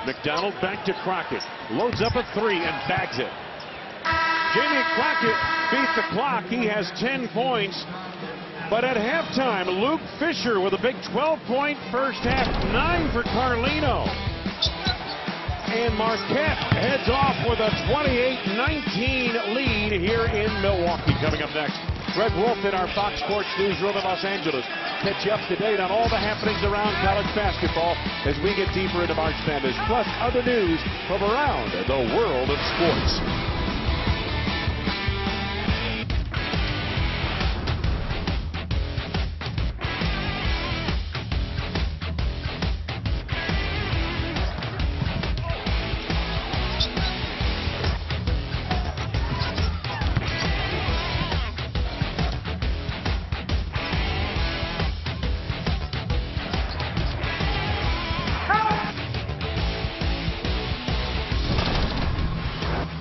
McDonald back to Crockett. Loads up a 3 and bags it. Jamie Crockett beat the clock. He has 10 points. But at halftime, Luke Fisher with a big 12-point first half, 9 for Carlino. And Marquette heads off with a 28-19 lead here in Milwaukee. Coming up next, Greg Wolf in our Fox Sports newsroom in Los Angeles. Catch you up to date on all the happenings around college basketball as we get deeper into March Madness, plus other news from around the world of sports.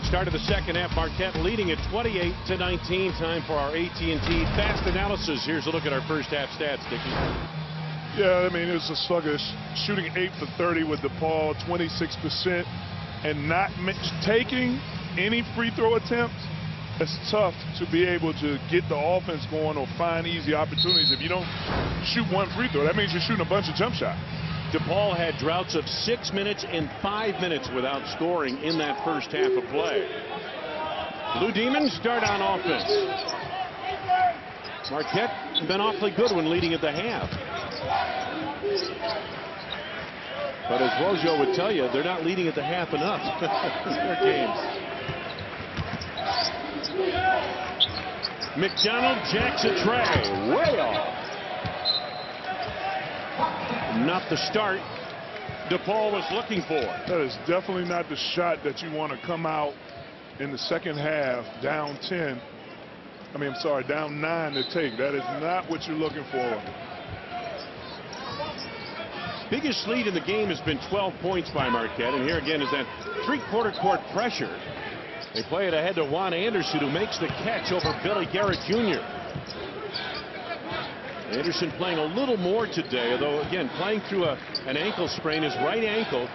Start of the second half, Marquette leading at 28-19. Time for our AT&T Fast Analysis. Here's a look at our first half stats, Dickie. Yeah, I mean, it was a sluggish. Shooting 8 for 30 with DePaul, 26%, and not taking any free throw attempts. It's tough to be able to get the offense going or find easy opportunities. If you don't shoot one free throw, that means you're shooting a bunch of jump shots. DePaul had droughts of 6 minutes and 5 minutes without scoring in that first half of play. Blue Demons start on offense. Marquette has been awfully good when leading at the half. But as Rojo would tell you, they're not leading at the half enough in their games. McDonald jacks a tray. Way off. Not the start DePaul was looking for. That is definitely not the shot that you want to come out in the second half down 10. Down 9 to take. That is not what you're looking for. Biggest lead in the game has been 12 points by Marquette, and here again is that three-quarter court pressure. They play it ahead to Juan Anderson, who makes the catch over Billy Garrett Jr. Anderson playing a little more today, although again playing through an ankle sprain, his right ankle.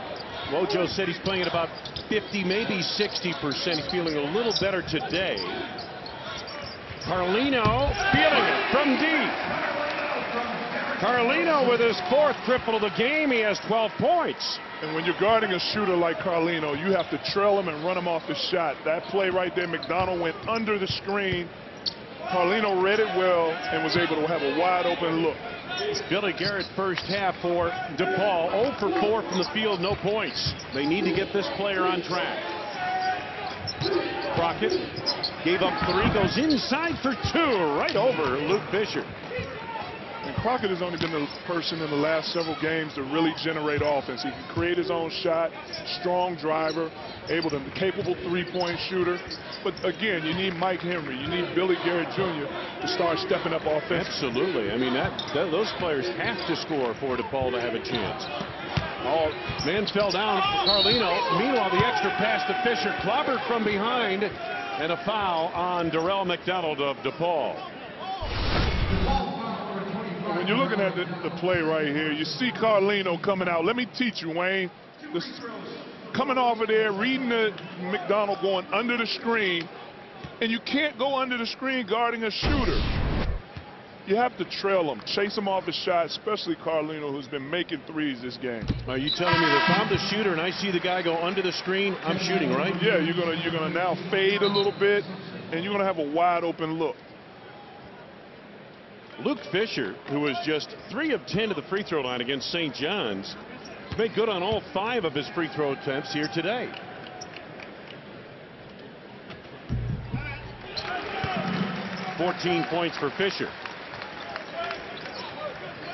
Rojo said he's playing at about 50, maybe 60%. He's feeling a little better today. Carlino feeling it from deep. Carlino with his 4th triple of the game. He has 12 points. And when you're guarding a shooter like Carlino, you have to trail him and run him off the shot. That play right there, McDonald went under the screen. Carlino read it well and was able to have a wide open look. Billy Garrett first half for DePaul. 0 for 4 from the field, no points. They need to get this player on track. Crockett gave up 3, goes inside for 2, right over Luke Fisher. Crockett has only been the person in the last several games to really generate offense. He can create his own shot, strong driver, capable three-point shooter. But again, you need Mike Henry, you need Billy Garrett Jr. to start stepping up offensively. Absolutely. I mean, those players have to score for DePaul to have a chance. Oh, man fell down for Carlino. Meanwhile, the extra pass to Fisher, clobbered from behind, and a foul on Darrell McDonald of DePaul. When you're looking at the play right here, you see Carlino coming out. Let me teach you, Wayne. Coming off of there, reading the McDonald going under the screen, and you can't go under the screen guarding a shooter. You have to trail him, chase him off his shot, especially Carlino, who's been making threes this game. Are you telling me that if I'm the shooter and I see the guy go under the screen, I'm shooting, right? Yeah, you're gonna now fade a little bit, and you're gonna have a wide open look. Luke Fisher, who was just 3 of 10 to the free throw line against St. John's, made good on all 5 of his free throw attempts here today. $14 points for Fisher.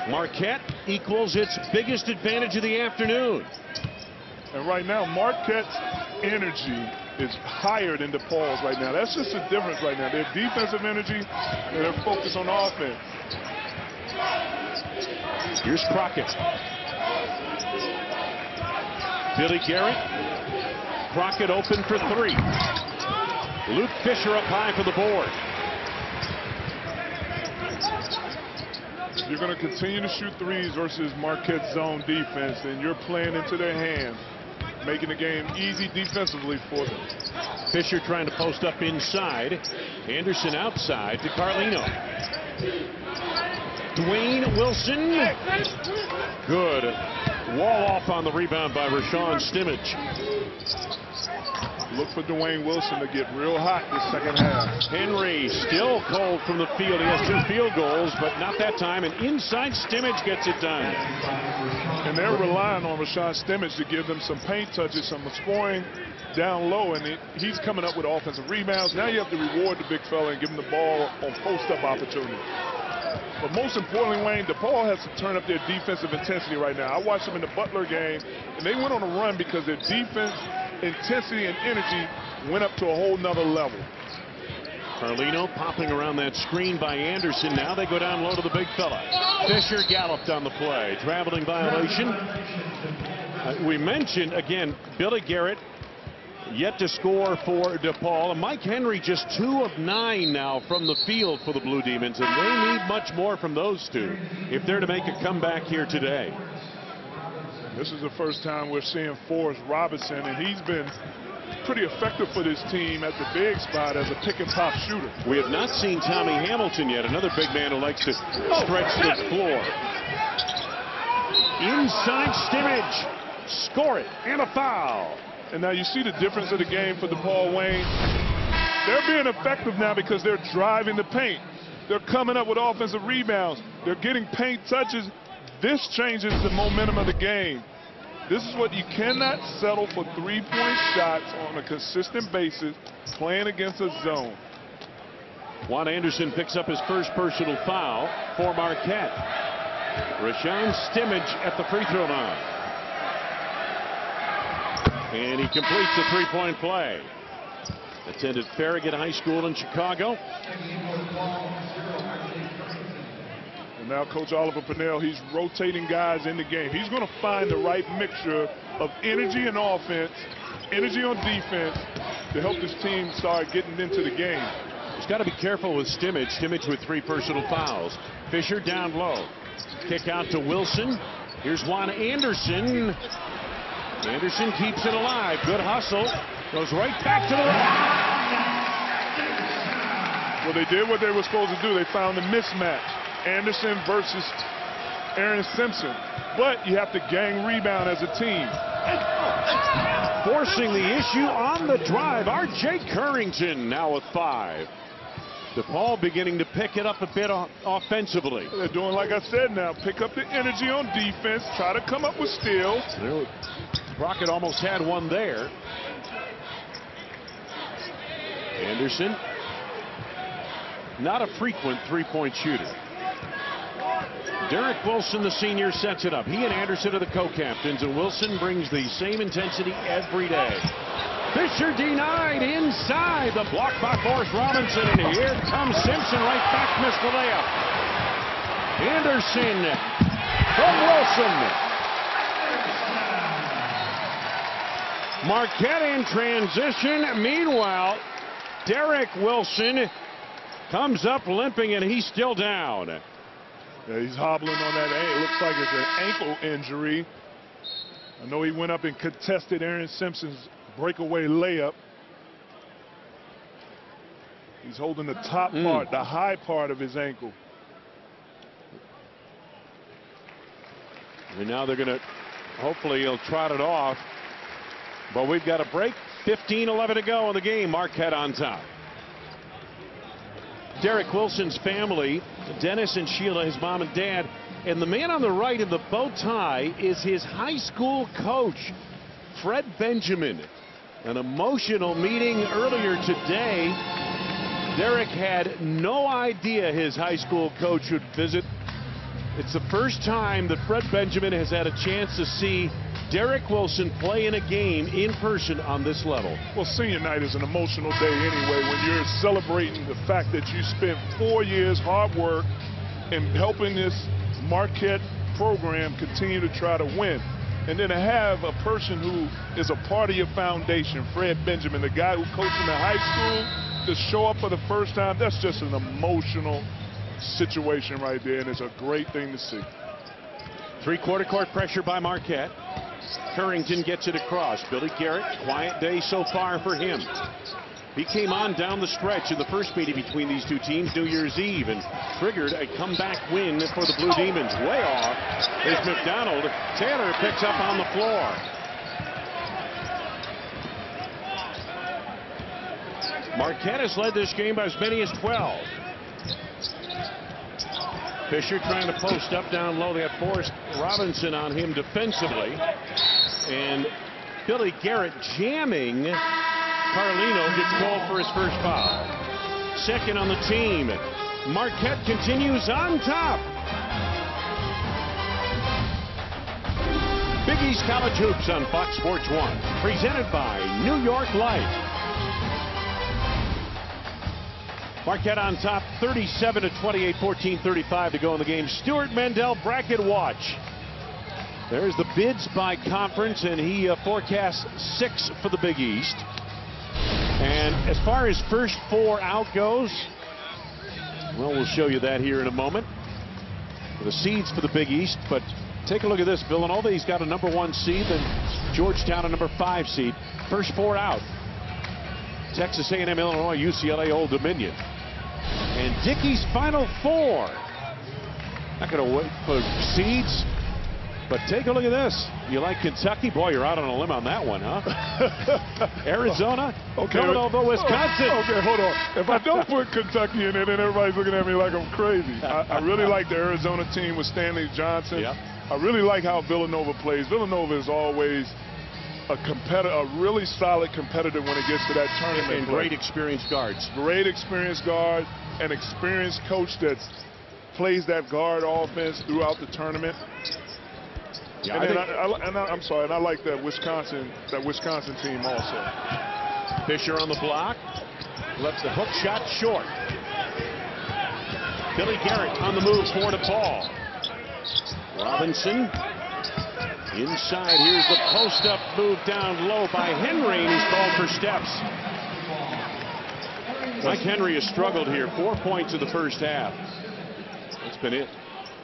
Marquette equals its biggest advantage of the afternoon. And right now, Marquette's energy is higher than DePaul's right now. That's just the difference right now. Their defensive energy and their focus on offense. Here's Crockett. Billy Garrett. Crockett open for 3. Luke Fisher up high for the board. You're going to continue to shoot threes versus Marquette's zone defense, and you're playing into their hands, making the game easy defensively for them. Fisher trying to post up inside. Anderson outside to Carlino. Dwayne Wilson. Good. Wall off on the rebound by Rashawn Stimage. Look for Dwayne Wilson to get real hot this second half. Henry still cold from the field. He has 2 field goals, but not that time. And inside Stimage gets it done. And they're relying on Rashawn Stimage to give them some paint touches, some scoring down low, and he's coming up with offensive rebounds. Now you have to reward the big fella and give him the ball on post-up opportunity. But most importantly, Wayne, DePaul has to turn up their defensive intensity right now. I watched them in the Butler game, and they went on a run because their defense intensity and energy went up to a whole nother level. Carlino popping around that screen by Anderson. Now they go down low to the big fella. Fisher galloped on the play. Traveling violation. We mentioned, again, Billy Garrett yet to score for DePaul. And Mike Henry just 2 of 9 now from the field for the Blue Demons. And they need much more from those 2 if they're to make a comeback here today. This is the first time we're seeing Forrest Robinson, and he's been pretty effective for this team at the big spot as a pick-and-pop shooter. We have not seen Tommy Hamilton yet, another big man who likes to stretch the floor. Inside Stimage. Score it, and a foul. And now you see the difference of the game for DePaul, Wayne. They're being effective now because they're driving the paint. They're coming up with offensive rebounds. They're getting paint touches. This changes the momentum of the game. This is what you cannot settle for 3-point shots on a consistent basis playing against a zone. Juan Anderson picks up his first personal foul for Marquette. Rashawn Stimage at the free throw line. And he completes the 3-point play. Attended Farragut High School in Chicago. Now Coach Oliver Purnell, he's rotating guys in the game. He's going to find the right mixture of energy and offense, energy on defense to help this team start getting into the game. He's got to be careful with Stimage. Stimage with 3 personal fouls. Fisher down low. Kick out to Wilson. Here's Juan Anderson. Anderson keeps it alive. Good hustle. Goes right back to the rack. Well, they did what they were supposed to do. They found the mismatch. Anderson versus Aaron Simpson. But you have to gang rebound as a team. Forcing the issue on the drive. R.J. Currington now with 5. DePaul beginning to pick it up a bit offensively. They're doing like I said now. Pick up the energy on defense. Try to come up with steals. Crockett almost had one there. Anderson. Not a frequent 3-point shooter. Derek Wilson, the senior, sets it up. He and Anderson are the co-captains, and Wilson brings the same intensity every day. Fisher denied inside. The block by Forrest Robinson, and here comes Simpson right back, missed the layup. Anderson from Wilson. Marquette in transition. Meanwhile, Derek Wilson comes up limping, and he's still down. Yeah, he's hobbling on that. It looks like it's an ankle injury. I know he went up and contested Aaron Simpson's breakaway layup. He's holding the top part, the high part of his ankle. And now they're going to, hopefully he'll trot it off. But we've got a break. 15-11 to go in the game. Marquette on top. Derek Wilson's family, Dennis and Sheila, his mom and dad, and the man on the right in the bow tie is his high school coach, Fred Benjamin. An emotional meeting earlier today. Derek had no idea his high school coach would visit. It's the first time that Fred Benjamin has had a chance to see Derek Wilson play in a game in person on this level. Well, senior night is an emotional day anyway when you're celebrating the fact that you spent 4 years hard work in helping this Marquette program continue to try to win. And then to have a person who is a part of your foundation, Fred Benjamin, the guy who coached in the high school, to show up for the first time, that's just an emotional situation right there, and it's a great thing to see. Three-quarter court pressure by Marquette. Currington gets it across. Billy Garrett, quiet day so far for him. He came on down the stretch in the first meeting between these two teams New Year's Eve and triggered a comeback win for the Blue Demons. Way off is McDonald. Taylor picks up on the floor. Marquette has led this game by as many as 12. Fisher trying to post up down low. They have Forrest Robinson on him defensively. And Billy Garrett jamming. Carlino gets called for his first foul. Second on the team. Marquette continues on top. Big East College Hoops on Fox Sports 1. Presented by New York Life. Marquette on top, 37-28, 14:35 to go in the game. Stuart Mendel bracket watch. There's the bids by conference, and he forecasts 6 for the Big East. And as far as first 4 out goes, well, we'll show you that here in a moment. The seeds for the Big East, but take a look at this. Villanova, he's got a #1 seed, and Georgetown a #5 seed. First 4 out. Texas A&M, Illinois, UCLA, Old Dominion. And Dickey's final 4. Not going to wait for seeds, but take a look at this. You like Kentucky? Boy, you're out on a limb on that one, huh? Arizona, okay, Villanova, Wisconsin. Okay, hold on. If I don't put Kentucky in it, then everybody's looking at me like I'm crazy. I really like the Arizona team with Stanley Johnson. Yep. I really like how Villanova plays. Villanova is always a competitor, a really solid competitor when it gets to that tournament. And great experienced guards. Great experienced guard, an experienced coach that plays that guard offense throughout the tournament. Yeah, and I'm sorry, and I like that Wisconsin team also. Fisher on the block, left the hook shot short. Billy Garrett on the move for DePaul. Robinson inside. Here's the post-up move down low by Henry, and he's called for steps. Mike Henry has struggled here. 4 points in the first half. That's been it.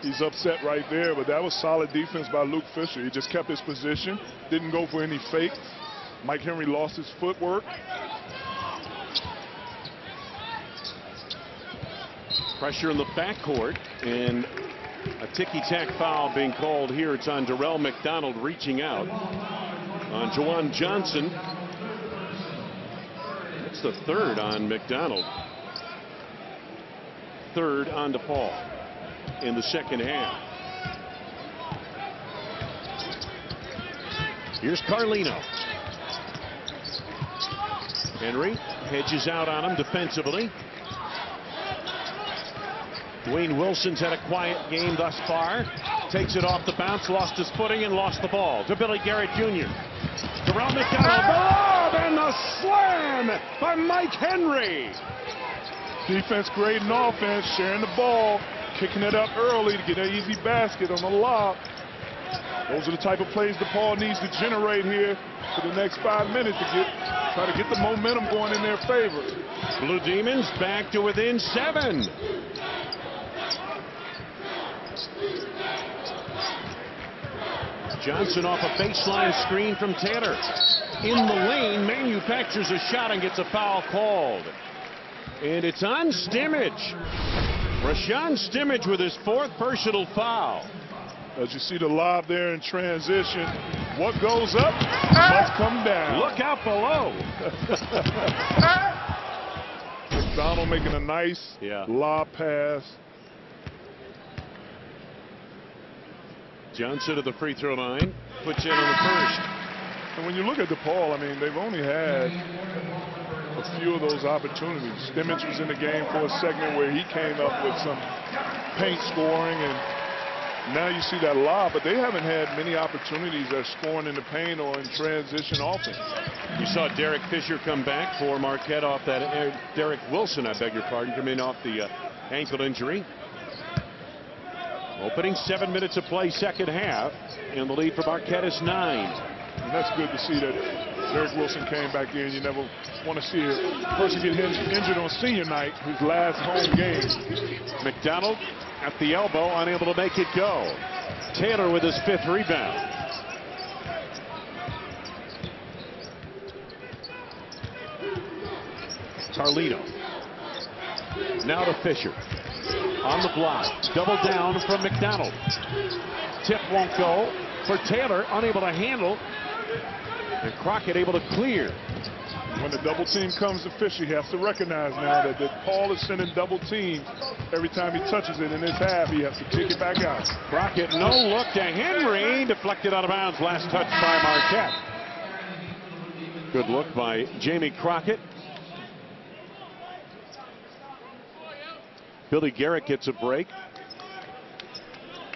He's upset right there, but that was solid defense by Luke Fisher. He just kept his position, didn't go for any fakes. Mike Henry lost his footwork. Pressure in the backcourt, and a ticky-tack foul being called here. It's on Darrell McDonald reaching out on Jawan Johnson. That's the 3rd on McDonald. 3rd on DePaul in the second half. Here's Carlino. Henry hedges out on him defensively. Dwayne Wilson's had a quiet game thus far. Takes it off the bounce, lost his footing, and lost the ball to Billy Garrett Jr. Terrell McDonald, oh, and the slam by Mike Henry. Defense grading offense, sharing the ball, kicking it up early to get an easy basket on the lob. Those are the type of plays DePaul needs to generate here for the next 5 minutes to try to get the momentum going in their favor. Blue Demons back to within 7. Johnson off a baseline screen from Taylor. In the lane, manufactures a shot and gets a foul called. And it's on Stimmage. Rashawn Stimmage with his 4th personal foul. As you see the lob there in transition, what goes up must come down. Look out below. McDonald making a nice lob pass. Johnson to the free throw line, puts in on the first. And when you look at DePaul, I mean, they've only had a few of those opportunities. Stimmage was in the game for a segment where he came up with some paint scoring, and now you see that lob, but they haven't had many opportunities at scoring in the paint or in transition offense. You saw Derek Fisher come back for Marquette off that, Derek Wilson, I beg your pardon, come in off the ankle injury. Opening 7 minutes of play, second half, and the lead for Marquette is 9. And that's good to see that Derek Wilson came back in. You never want to see a person get injured on senior night, his last home game. McDonald at the elbow, unable to make it go. Taylor with his 5th rebound. Carlino. Now to Fisher. On the block. Double down from McDonald. Tip won't go for Taylor, unable to handle. And Crockett able to clear. When the double team comes to Fisher, he has to recognize now that Paul is sending double teams every time he touches it in this half. He has to kick it back out. Crockett, no look to Henry. Deflected out of bounds. Last touch by Marquette. Good look by Jamie Crockett. Billy Garrett gets a break.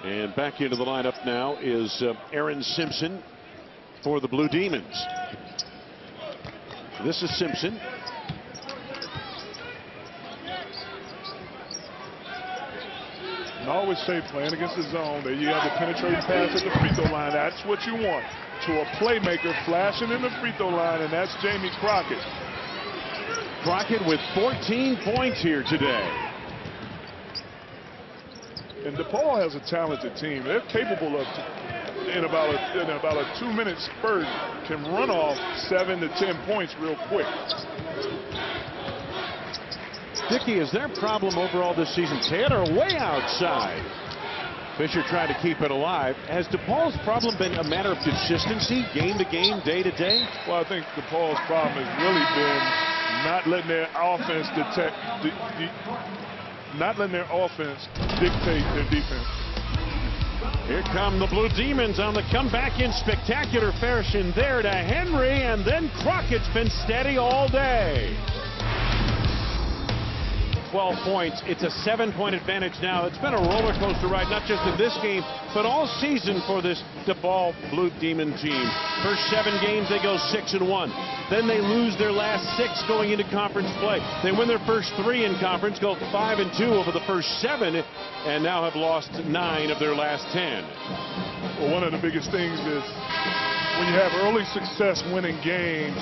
And back into the lineup now is Aaron Simpson for the Blue Demons. This is Simpson. And I always say, playing against the zone, that you have the penetrating pass at the free throw line. That's what you want. To a playmaker flashing in the free throw line, and that's Jamie Crockett. Crockett with 14 points here today. And DePaul has a talented team. They're capable of, in about a 2-minute spurt, can run off 7 to 10 points real quick. Dickey, is their problem overall this season? Taylor way outside. Fisher trying to keep it alive. Has DePaul's problem been a matter of consistency, game to game, day to day? Well, I think DePaul's problem has really been not letting their offense dictate their defense. Here come the Blue Demons on the comeback in spectacular fashion there to Henry, and then Crockett's been steady all day. 12 points. It's a 7-point advantage now. It's been a roller coaster ride, not just in this game, but all season for this DePaul Blue Demon team. First 7 games, they go 6-1. Then they lose their last 6 going into conference play. They win their first 3 in conference, go 5-2 over the first 7, and now have lost 9 of their last 10. Well, one of the biggest things is when you have early success winning games,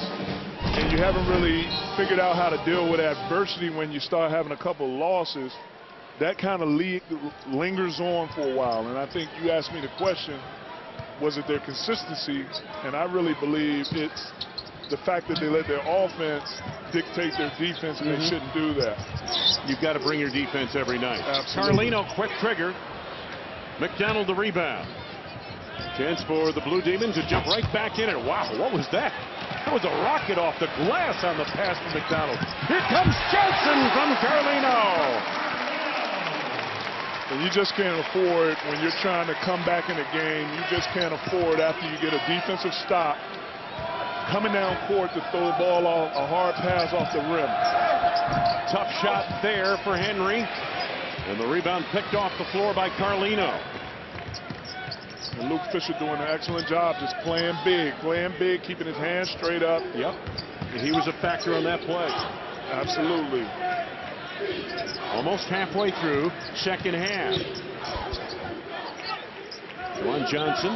and you haven't really figured out how to deal with adversity when you start having a couple losses, that kind of lingers on for a while. And I think you asked me the question, was it their consistency? And I really believe it's the fact that they let their offense dictate their defense, and they shouldn't do that. You've got to bring your defense every night. Absolutely. Carlino, quick trigger. McDonald the rebound. Chance for the Blue Demons to jump right back in it. Wow, what was that? That was a rocket off the glass on the pass from McDonald. Here comes Johnson from Carlino. And you just can't afford, when you're trying to come back in a game, you just can't afford, after you get a defensive stop, coming down court to throw the ball off, a hard pass off the rim. Tough shot there for Henry. And the rebound picked off the floor by Carlino. And Luke Fisher doing an excellent job just playing big, keeping his hands straight up. Yep. And he was a factor on that play. Absolutely. Almost halfway through second half. Juwan Johnson.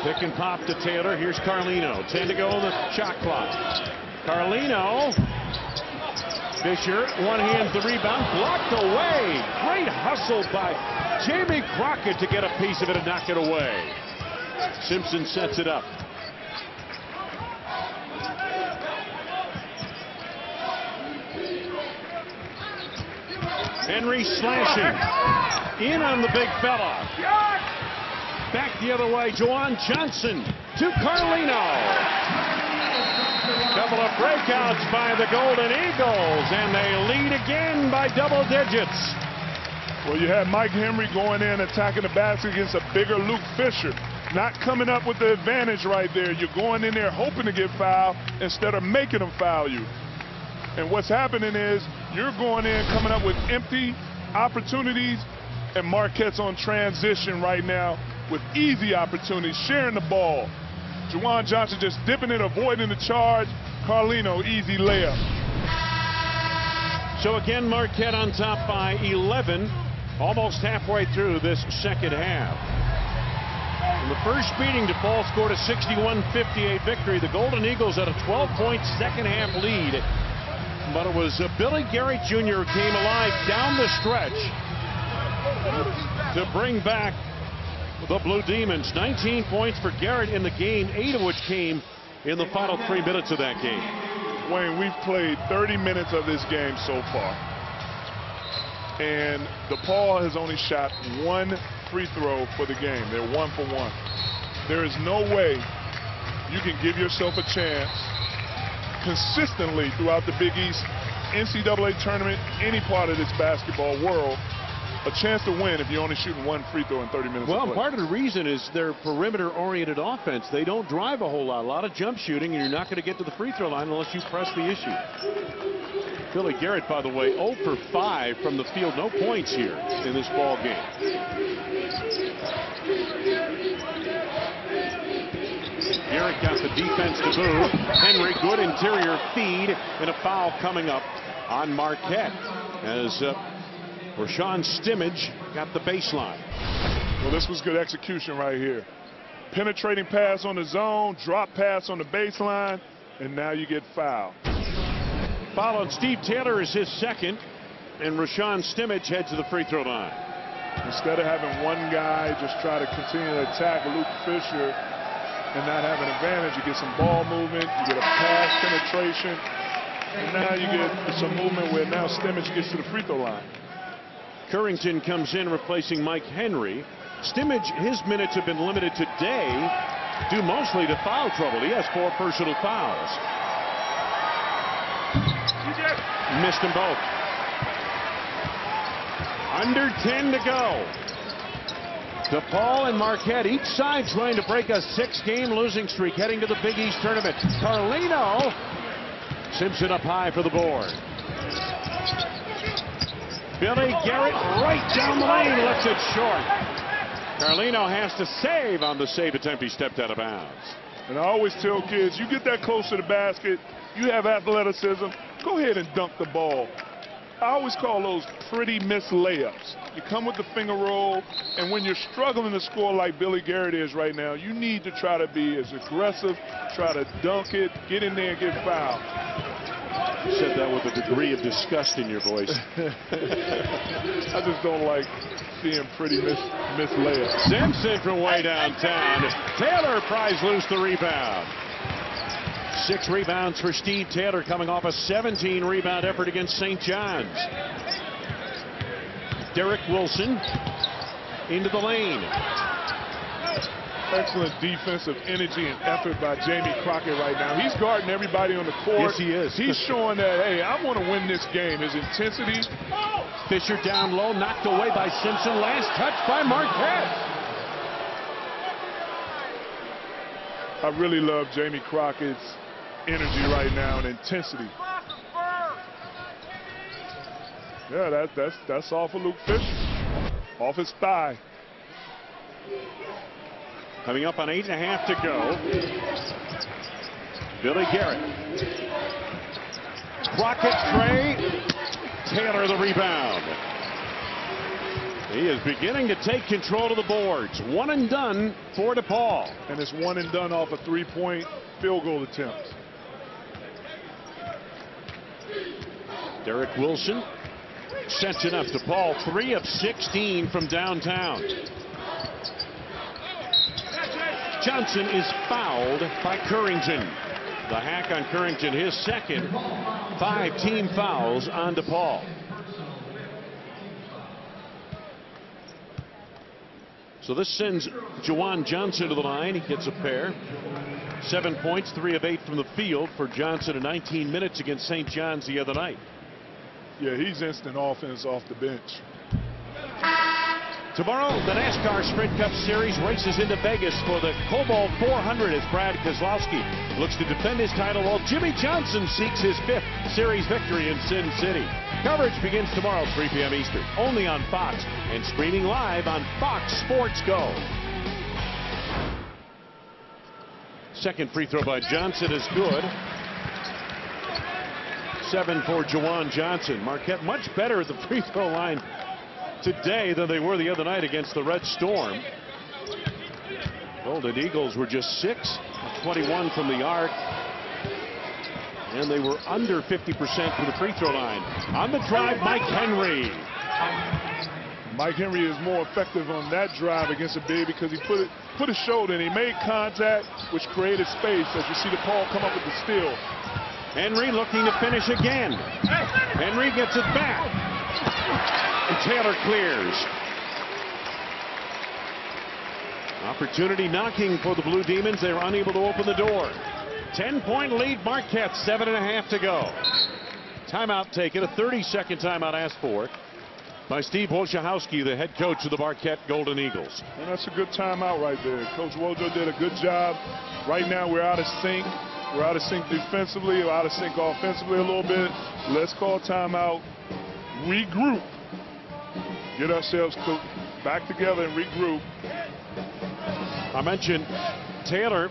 Pick and pop to Taylor. Here's Carlino. 10 to go on the shot clock. Carlino. Fisher one-hands the rebound. Blocked away. Great hustle by Jamie Crockett to get a piece of it and knock it away. Simpson sets it up. Henry slashing. In on the big fella. Back the other way. Juwan Johnson to Carlino. Couple of breakouts by the Golden Eagles, and they lead again by double digits. Well, you had Mike Henry going in, attacking the basket against a bigger Luke Fisher. Not coming up with the advantage right there. You're going in there hoping to get fouled instead of making them foul you. And what's happening is you're going in, coming up with empty opportunities, and Marquette's on transition right now with easy opportunities, sharing the ball. Juwan Johnson just dipping it, avoiding the charge. Carlino, easy layup. So again, Marquette on top by 11, almost halfway through this second half. In the first meeting, DePaul scored a 61-58 victory. The Golden Eagles had a 12-point second-half lead. But it was Billy Garrett Jr. who came alive down the stretch to bring back the Blue Demons. 19 points for Garrett in the game, 8 of which came in the final 3 minutes of that game. Wayne, we've played 30 minutes of this game so far. And DePaul has only shot 1 free throw for the game. They're 1 for 1. There is no way you can give yourself a chance consistently throughout the Big East, NCAA tournament, any part of this basketball world, a chance to win if you're only shooting 1 free throw in 30 minutes. Well, part of the reason is their perimeter-oriented offense. They don't drive a whole lot. A lot of jump shooting, and you're not going to get to the free throw line unless you press the issue. Billy Garrett, by the way, 0 for 5 from the field. No points here in this ball game. Garrett got the defense to boot. Henry, good interior feed, and a foul coming up on Marquette as Rashawn Stimmage got the baseline. Well, this was good execution right here. Penetrating pass on the zone, drop pass on the baseline, and now you get fouled. Followed Steve Taylor is his second, and Rashawn Stimmage heads to the free throw line. Instead of having one guy just try to continue to attack Luke Fisher and not have an advantage, you get some ball movement, you get a pass penetration, and now you get some movement where now Stimmage gets to the free throw line. Currington comes in replacing Mike Henry. Stimmage, his minutes have been limited today due mostly to foul trouble. He has 4 personal fouls. Missed them both. Under 10 to go. DePaul and Marquette, each side trying to break a 6-game losing streak heading to the Big East tournament. Carlino. Simpson up high for the board. Billy Garrett right down the lane, lets it short. Carlino has to save on the save attempt. He stepped out of bounds. And I always tell kids, you get that close to the basket, you have athleticism, go ahead and dunk the ball. I always call those pretty missed layups. You come with the finger roll, and when you're struggling to score like Billy Garrett is right now, you need to try to be as aggressive, try to dunk it, get in there and get fouled. You said that with a degree of disgust in your voice. I just don't like seeing pretty missed layups. Simpson from way downtown. Taylor pries loose the rebound. 6 rebounds for Steve Taylor coming off a 17-rebound effort against St. John's. Derek Wilson into the lane. Excellent defensive energy and effort by Jamie Crockett right now. He's guarding everybody on the court. Yes, he is. He's showing that, hey, I want to win this game. His intensity. Fisher down low, knocked away by Simpson. Last touch by Marquette. I really love Jamie Crockett's energy right now and intensity. Yeah, that's all for Luke Fisher. Off his thigh. Coming up on 8.5 to go. Billy Garrett. Rocket Trey. Taylor the rebound. He is beginning to take control of the boards. One and done for DePaul. And it's one and done off a three-point field goal attempt. Derek Wilson sets it up. DePaul 3 of 16 from downtown. Johnson is fouled by Currington. The hack on Currington, his second. 5 team fouls on DePaul. So this sends Juwan Johnson to the line. He gets a pair. 7 points, 3 of 8 from the field for Johnson in 19 minutes against St. John's the other night. Yeah, he's instant offense off the bench. Tomorrow, the NASCAR Sprint Cup Series races into Vegas for the Cobalt 400 as Brad Keselowski looks to defend his title while Jimmy Johnson seeks his 5th series victory in Sin City. Coverage begins tomorrow, 3 p.m. Eastern, only on Fox and streaming live on Fox Sports Go. Second free throw by Johnson is good. 7 for Juwan Johnson. Marquette much better at the free throw line today than they were the other night against the Red Storm. Golden Eagles were just 6 of 21 from the arc. And they were under 50% from the free throw line. On the drive, Mike Henry. Mike Henry is more effective on that drive against a big because he put his shoulder and he made contact, which created space as you see DePaul come up with the steal. Henry looking to finish again. Henry gets it back. And Taylor clears. Opportunity knocking for the Blue Demons. They were unable to open the door. 10-point lead, Marquette, 7.5 to go. Timeout taken, a 30-second timeout asked for by Steve Wojciechowski, the head coach of the Marquette Golden Eagles. And that's a good timeout right there. Coach Wojo did a good job. Right now we're out of sync. We're out of sync defensively, we're out of sync offensively a little bit. Let's call timeout, regroup, get ourselves back together and regroup. I mentioned Taylor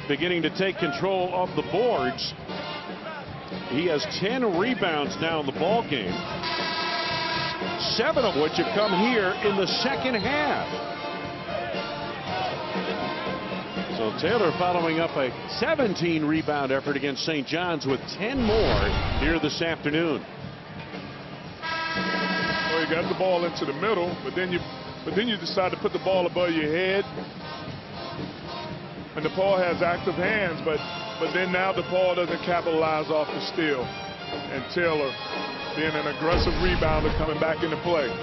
beginning to take control of the boards. He has 10 rebounds now in the ball game, 7 of which have come here in the second half. So Taylor following up a 17 rebound effort against St. John's with 10 more here this afternoon. Well, you got the ball into the middle, but then you decide to put the ball above your head. And DePaul has active hands, but then now DePaul doesn't capitalize off the steal. And Taylor being an aggressive rebounder coming back into play.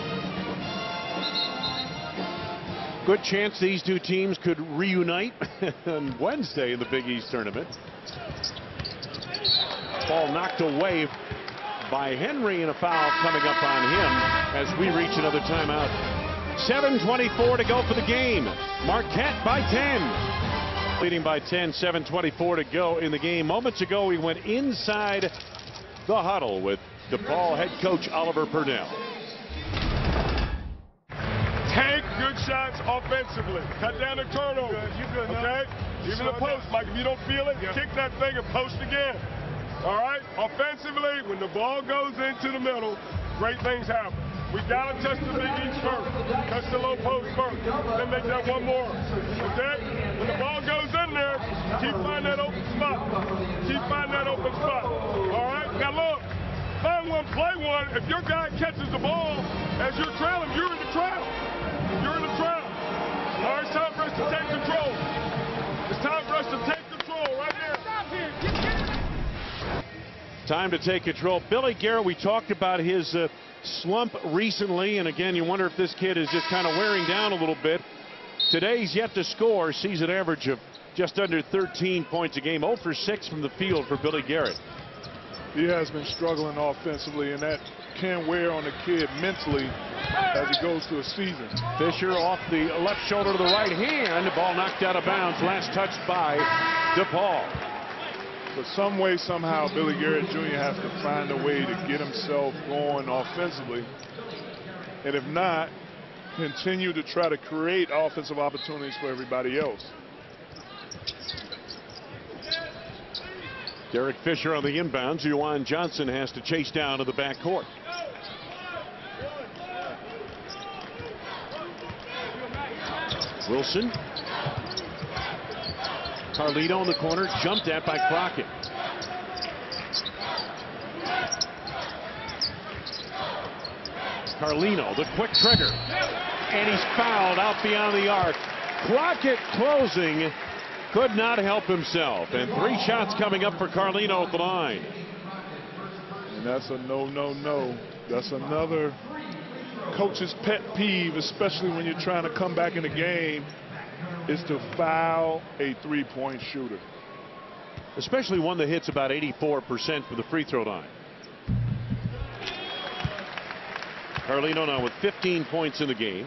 Good chance these two teams could reunite on Wednesday in the Big East tournament. Ball knocked away by Henry and a foul coming up on him as we reach another timeout. 7:24 to go for the game. Marquette by 10. Leading by 10, 7:24 to go in the game. Moments ago we went inside the huddle with DePaul head coach Oliver Purnell. Take good shots offensively. Cut down the turnover. You good, okay? Even the post, Mike, if you don't feel it, kick that thing and post again. All right? Offensively, when the ball goes into the middle, great things happen. We got to touch the Big East first. Touch the low post first. Then make that one more. Okay? When the ball goes in there, keep finding that open spot. Keep finding that open spot. All right? Now look, find one, play one. If your guy catches the ball as you're trailing, you're in the trap. You're in the trap. All right, it's time for us to take control. It's time for us to take control right here. Time to take control. Billy Garrett, we talked about his slump recently, and again, you wonder if this kid is just kind of wearing down a little bit. Today, he's yet to score. Season average of just under 13 points a game. 0 for 6 from the field for Billy Garrett. He has been struggling offensively, and that can wear on the kid mentally as he goes through a season. Fisher off the left shoulder to the right hand. Ball knocked out of bounds. Last touched by DePaul. But some way, somehow, Billy Garrett Jr. has to find a way to get himself going offensively. And if not, continue to try to create offensive opportunities for everybody else. Derek Fisher on the inbounds. Juwan Johnson has to chase down to the backcourt. Wilson. Carlino in the corner, jumped at by Crockett. Carlino, the quick trigger. And he's fouled out beyond the arc. Crockett closing, could not help himself. And 3 shots coming up for Carlino at the line. And that's a no, no, no. That's another coach's pet peeve, especially when you're trying to come back in the game, is to foul a three-point shooter. Especially one that hits about 84% from the free throw line. Carlino now with 15 points in the game.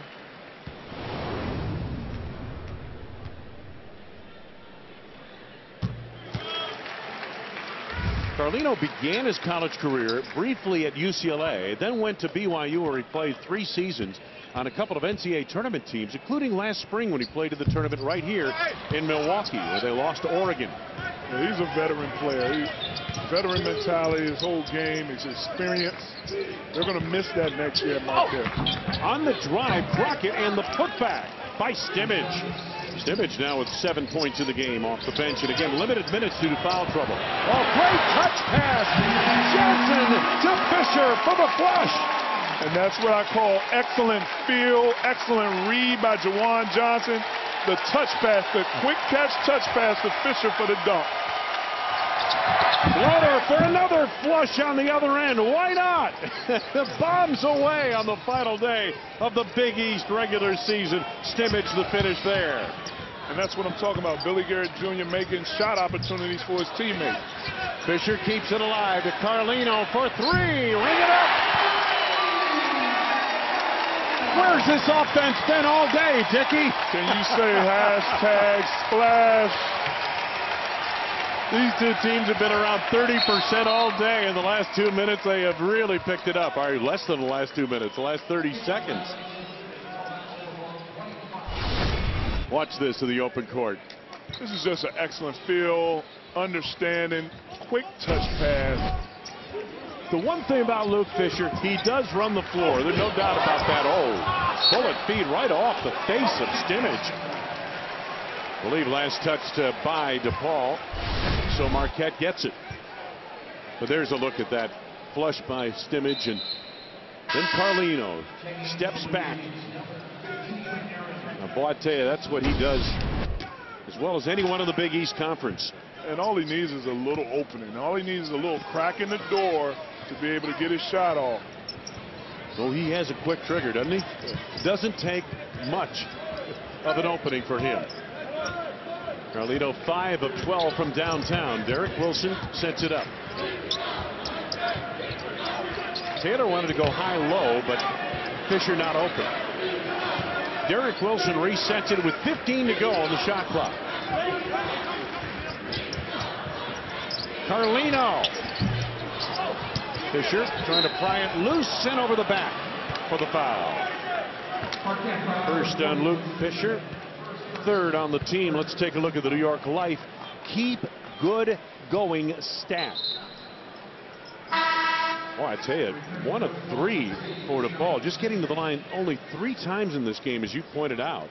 Carlino began his college career briefly at UCLA, then went to BYU where he played 3 seasons on a couple of NCAA tournament teams, including last spring when he played in the tournament right here in Milwaukee where they lost to Oregon. Yeah, he's a veteran player. Veteran mentality, his whole game, his experience. They're going to miss that next year at Marquette. On the drive, Crockett and the putback by Stimmage. Stimmage now with 7 points in the game off the bench, and again limited minutes due to foul trouble. Oh, great touch pass. Johnson to Fisher for the flush. And that's what I call excellent feel, excellent read by Juwan Johnson. The touch pass, the quick catch touch pass to Fisher for the dunk. Floater for another flush on the other end. Why not? Bombs away on the final day of the Big East regular season. Stimmage the finish there. And that's what I'm talking about. Billy Garrett Jr. making shot opportunities for his teammates. Fisher keeps it alive to Carlino for 3. Ring it up. Where's this offense been all day, Dickie? Can you say hashtag splash? These two teams have been around 30% all day. In the last 2 minutes, they have really picked it up. Or less than the last 2 minutes, the last 30 seconds. Watch this in the open court. This is just an excellent feel, understanding, quick touch pass. The one thing about Luke Fisher, he does run the floor. There's no doubt about that. Oh, bullet feed right off the face of Stimmage. I believe last touched by DePaul. So Marquette gets it. But there's a look at that flush by Stimmage, and then Carlino steps back. Now, boy, I tell you, that's what he does as well as anyone in the Big East Conference. And all he needs is a little opening. All he needs is a little crack in the door to be able to get his shot off. Oh, he has a quick trigger, doesn't he? Doesn't take much of an opening for him. Carlino 5 of 12 from downtown. Derek Wilson sets it up. Taylor wanted to go high-low, but Fisher not open. Derek Wilson resets it with 15 to go on the shot clock. Carlino. Fisher trying to pry it loose and over the back for the foul. First on Luke Fisher. 3rd on the team. Let's take a look at the New York Life keep good going stat. Oh, I tell you, 1 of 3 for DePaul. Just getting to the line only 3 times in this game, as you pointed out.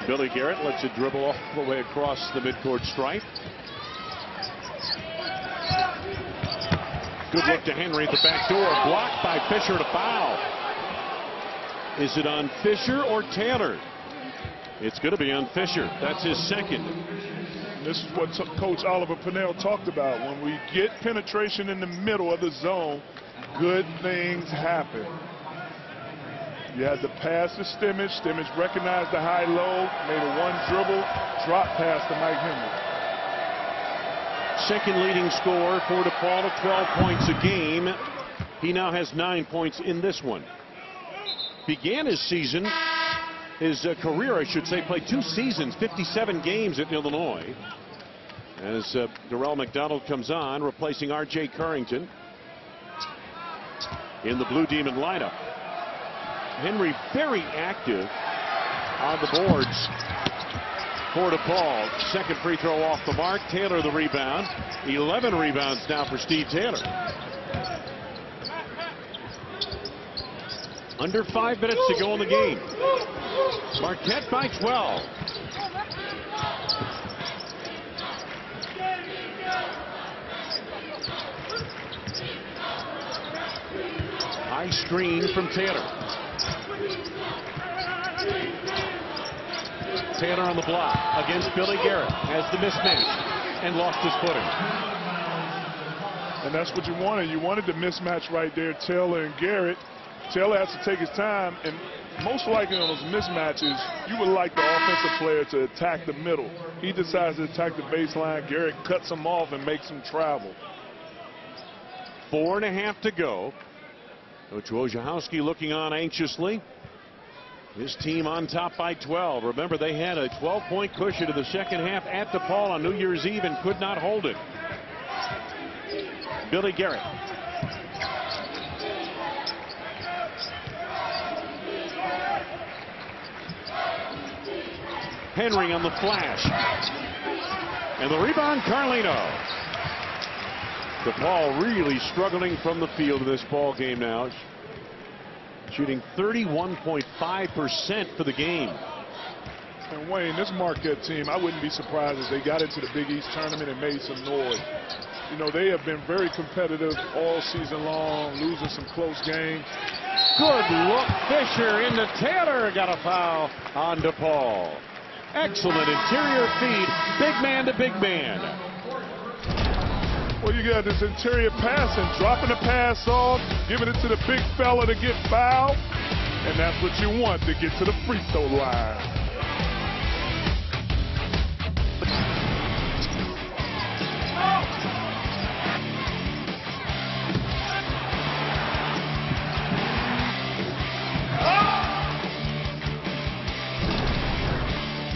Billy Garrett lets it dribble all the way across the midcourt stripe. Good look to Henry at the back door. Blocked by Fisher to foul. Is it on Fisher or Taylor? It's going to be on Fisher. That's his 2nd. This is what Coach Oliver Purnell talked about. When we get penetration in the middle of the zone, good things happen. You had the pass to Stimmage. Stimmage recognized the high-low, made a 1 dribble, drop pass to Mike Henry. 2nd leading scorer for DePaul at 12 points a game. He now has 9 points in this one. Began his season, his career, I should say, played 2 seasons, 57 games at Illinois. As Darrell McDonald comes on, replacing R.J. Currington in the Blue Demon lineup. Henry very active on the boards for DePaul. Second free throw off the mark. Taylor the rebound. 11 rebounds now for Steve Taylor. Under 5 minutes to go in the game. Marquette by 12. High screen from Taylor. Taylor on the block against Billy Garrett. Has the mismatch and lost his footing. And that's what you wanted. You wanted the mismatch right there, Taylor and Garrett. Taylor has to take his time, and most likely on those mismatches, you would like the offensive player to attack the middle. He decides to attack the baseline. Garrett cuts him off and makes him travel. 4.5 to go. Coach Wojciechowski looking on anxiously. His team on top by 12. Remember, they had a 12-point push into the second half at DePaul on New Year's Eve and could not hold it. Billy Garrett. Henry on the flash. And the rebound, Carlino. DePaul really struggling from the field in this ball game now. Shooting 31.5% for the game. And Wayne, this Marquette team, I wouldn't be surprised if they got into the Big East tournament and made some noise. You know, they have been very competitive all season long, losing some close games. Good look, Fisher into Taylor. Got a foul on DePaul. Excellent interior feed, big man to big man. Well, you got this interior passing, dropping the pass off, giving it to the big fella to get fouled, and that's what you want to get to the free throw line.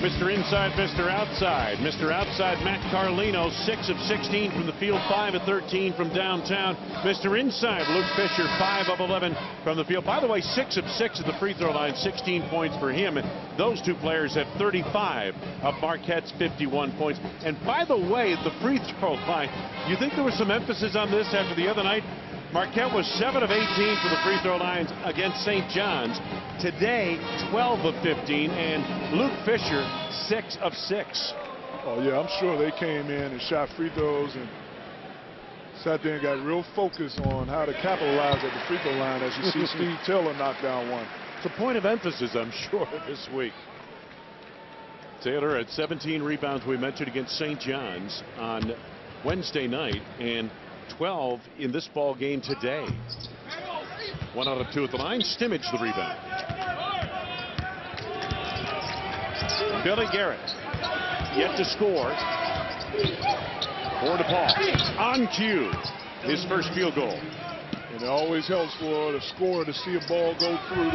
Mr. Inside, Mr. Outside. Mr. Outside, Matt Carlino, 6 of 16 from the field, 5 of 13 from downtown. Mr. Inside, Luke Fisher, 5 of 11 from the field. By the way, 6 of 6 at the free throw line, 16 points for him. And those two players have 35 of Marquette's 51 points. And by the way, at the free throw line, you think there was some emphasis on this after the other night? Marquette was 7 of 18 for the free throw lines against St. John's. Today, 12 of 15, and Luke Fisher, 6 of 6. Oh, yeah, I'm sure they came in and shot free throws and sat there and got real focused on how to capitalize at the free throw line as you see Steve Taylor knock down one. It's a point of emphasis, I'm sure, this week. Taylor had 17 rebounds, we mentioned, against St. John's on Wednesday night, and 12 in this ball game today. 1 out of 2 at the line. Stimmage the rebound. Billy Garrett yet to score for DePaul. On cue, his first field goal. And it always helps for the scorer to see a ball go through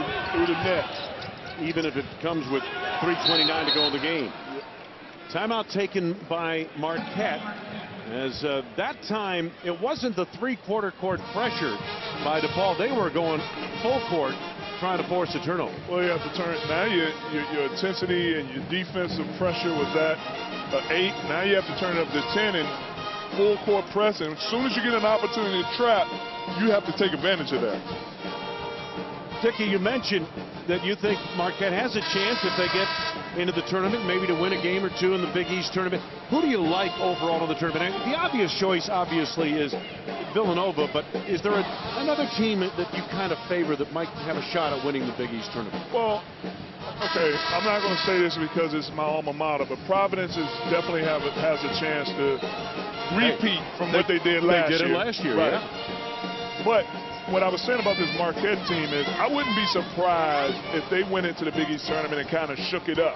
the net, even if it comes with 3:29 to go in the game. Timeout taken by Marquette. As that time, it wasn't the three-quarter court pressure by DePaul. They were going full court trying to force a turnover. Well, you have to turn it. Now your intensity and your defensive pressure was at 8. Now you have to turn it up to 10 and full court press. And as soon as you get an opportunity to trap, you have to take advantage of that. Dickie, you mentioned that you think Marquette has a chance if they get into the tournament, maybe to win a game or two in the Big East tournament. Who do you like overall in the tournament? And the obvious choice, obviously, is Villanova, but is there another team that you kind of favor that might have a shot at winning the Big East tournament? Well, okay, I'm not going to say this because it's my alma mater, but Providence definitely has a chance to repeat from what they did last year. They did it last year, right. Yeah. But what I was saying about this Marquette team is I wouldn't be surprised if they went into the Big East tournament and kind of shook it up.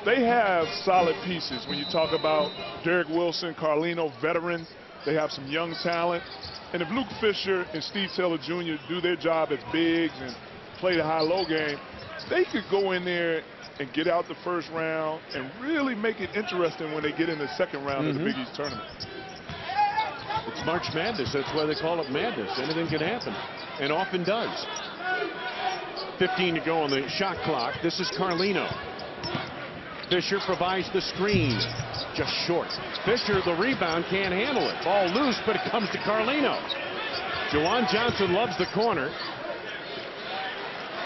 They have solid pieces when you talk about Derek Wilson, Carlino, veterans. They have some young talent. And if Luke Fisher and Steve Taylor Jr. do their job as bigs and play the high-low game, they could go in there and get out the first round and really make it interesting when they get in the second round of the Big East tournament. It's March Madness. That's why they call it madness. Anything can happen, and often does. 15 to go on the shot clock. This is Carlino. Fisher provides the screen. Just short. Fisher, the rebound, can't handle it. Ball loose, but it comes to Carlino. Jawan Johnson loves the corner.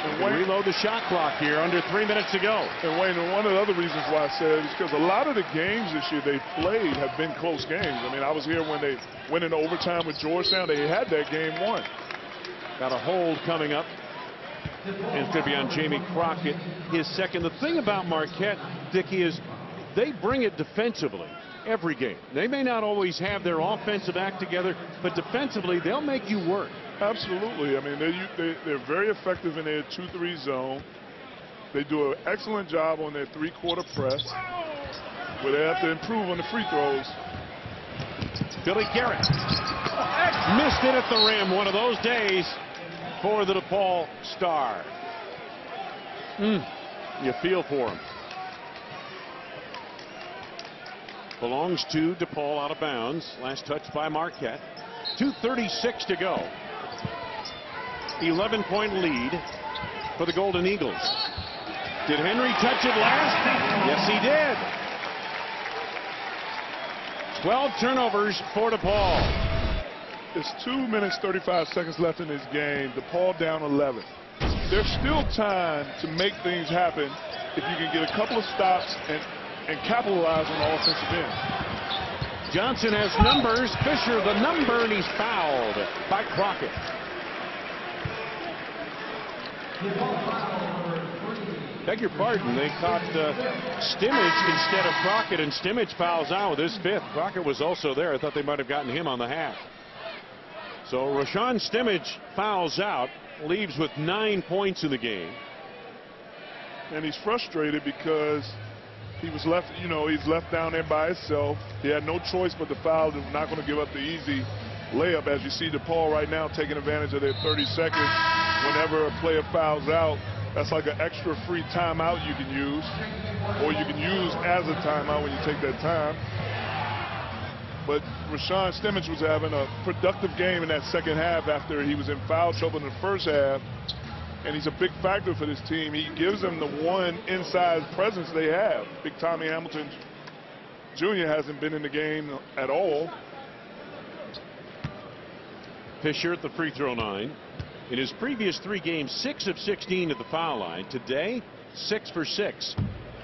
And reload the shot clock here, under 3 minutes to go. And Wayne, one of the other reasons why I said it is because a lot of the games this year they played have been close games. I mean, I was here when they went into overtime with Georgetown. They had that game won. Got a hold coming up. And it's going to be on Jamie Crockett, his second. The thing about Marquette, Dickie, is they bring it defensively every game. They may not always have their offensive act together, but defensively, they'll make you work. Absolutely. I mean, they're very effective in their 2-3 zone. They do an excellent job on their three-quarter press, where they have to improve on the free throws. Billy Garrett missed it at the rim. One of those days for the DePaul Star. You feel for him. Belongs to DePaul, out of bounds. Last touch by Marquette. 2:36 to go. 11-point lead for the Golden Eagles. Did Henry touch it last? Yes, he did. 12 turnovers for DePaul. There's 2 minutes, 35 seconds left in this game. DePaul down 11. There's still time to make things happen if you can get a couple of stops and capitalize on the offensive end. Johnson has numbers. Fisher the number, and he's fouled by Crockett. Beg your pardon, they caught Stimage instead of Crockett, and Stimage fouls out with his fifth. Crockett was also there. I thought they might have gotten him on the half. So Rashawn Stimage fouls out, leaves with 9 points in the game. And he's frustrated because he was left, he's left down there by himself. He had no choice but to foul. They're not going to give up the easy layup. As you see DePaul right now taking advantage of their 30 seconds. Whenever a player fouls out, that's like an extra free timeout you can use, or you can use as a timeout when you take that time. But Rashawn Stimage was having a productive game in that second half after he was in foul trouble in the first half. And he's a big factor for this team. He gives them the one inside presence they have. Big Tommy Hamilton Jr. hasn't been in the game at all. Fisher at the free throw line. In his previous 3 games, 6 of 16 at the foul line. Today, 6 for 6.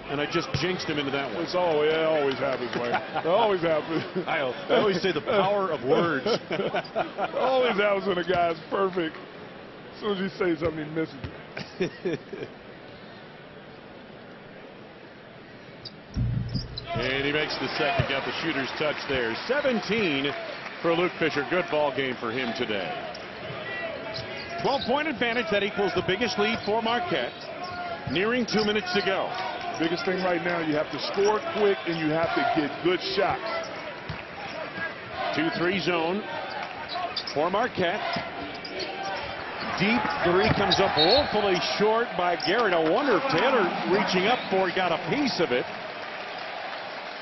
And I just jinxed him into that one. It always happens, Wayne. It always happens. I always say the power of words. It always happens when a guy's perfect. As soon as you say something, he misses it. And he makes the second. Got the shooter's touch there. 17 for Luke Fisher. Good ball game for him today. 12-point advantage. That equals the biggest lead for Marquette. Nearing 2 minutes to go. Biggest thing right now, you have to score quick and you have to get good shots. 2-3 zone for Marquette. Deep three comes up woefully short by Garrett. I wonder if Taylor reaching up for it got a piece of it.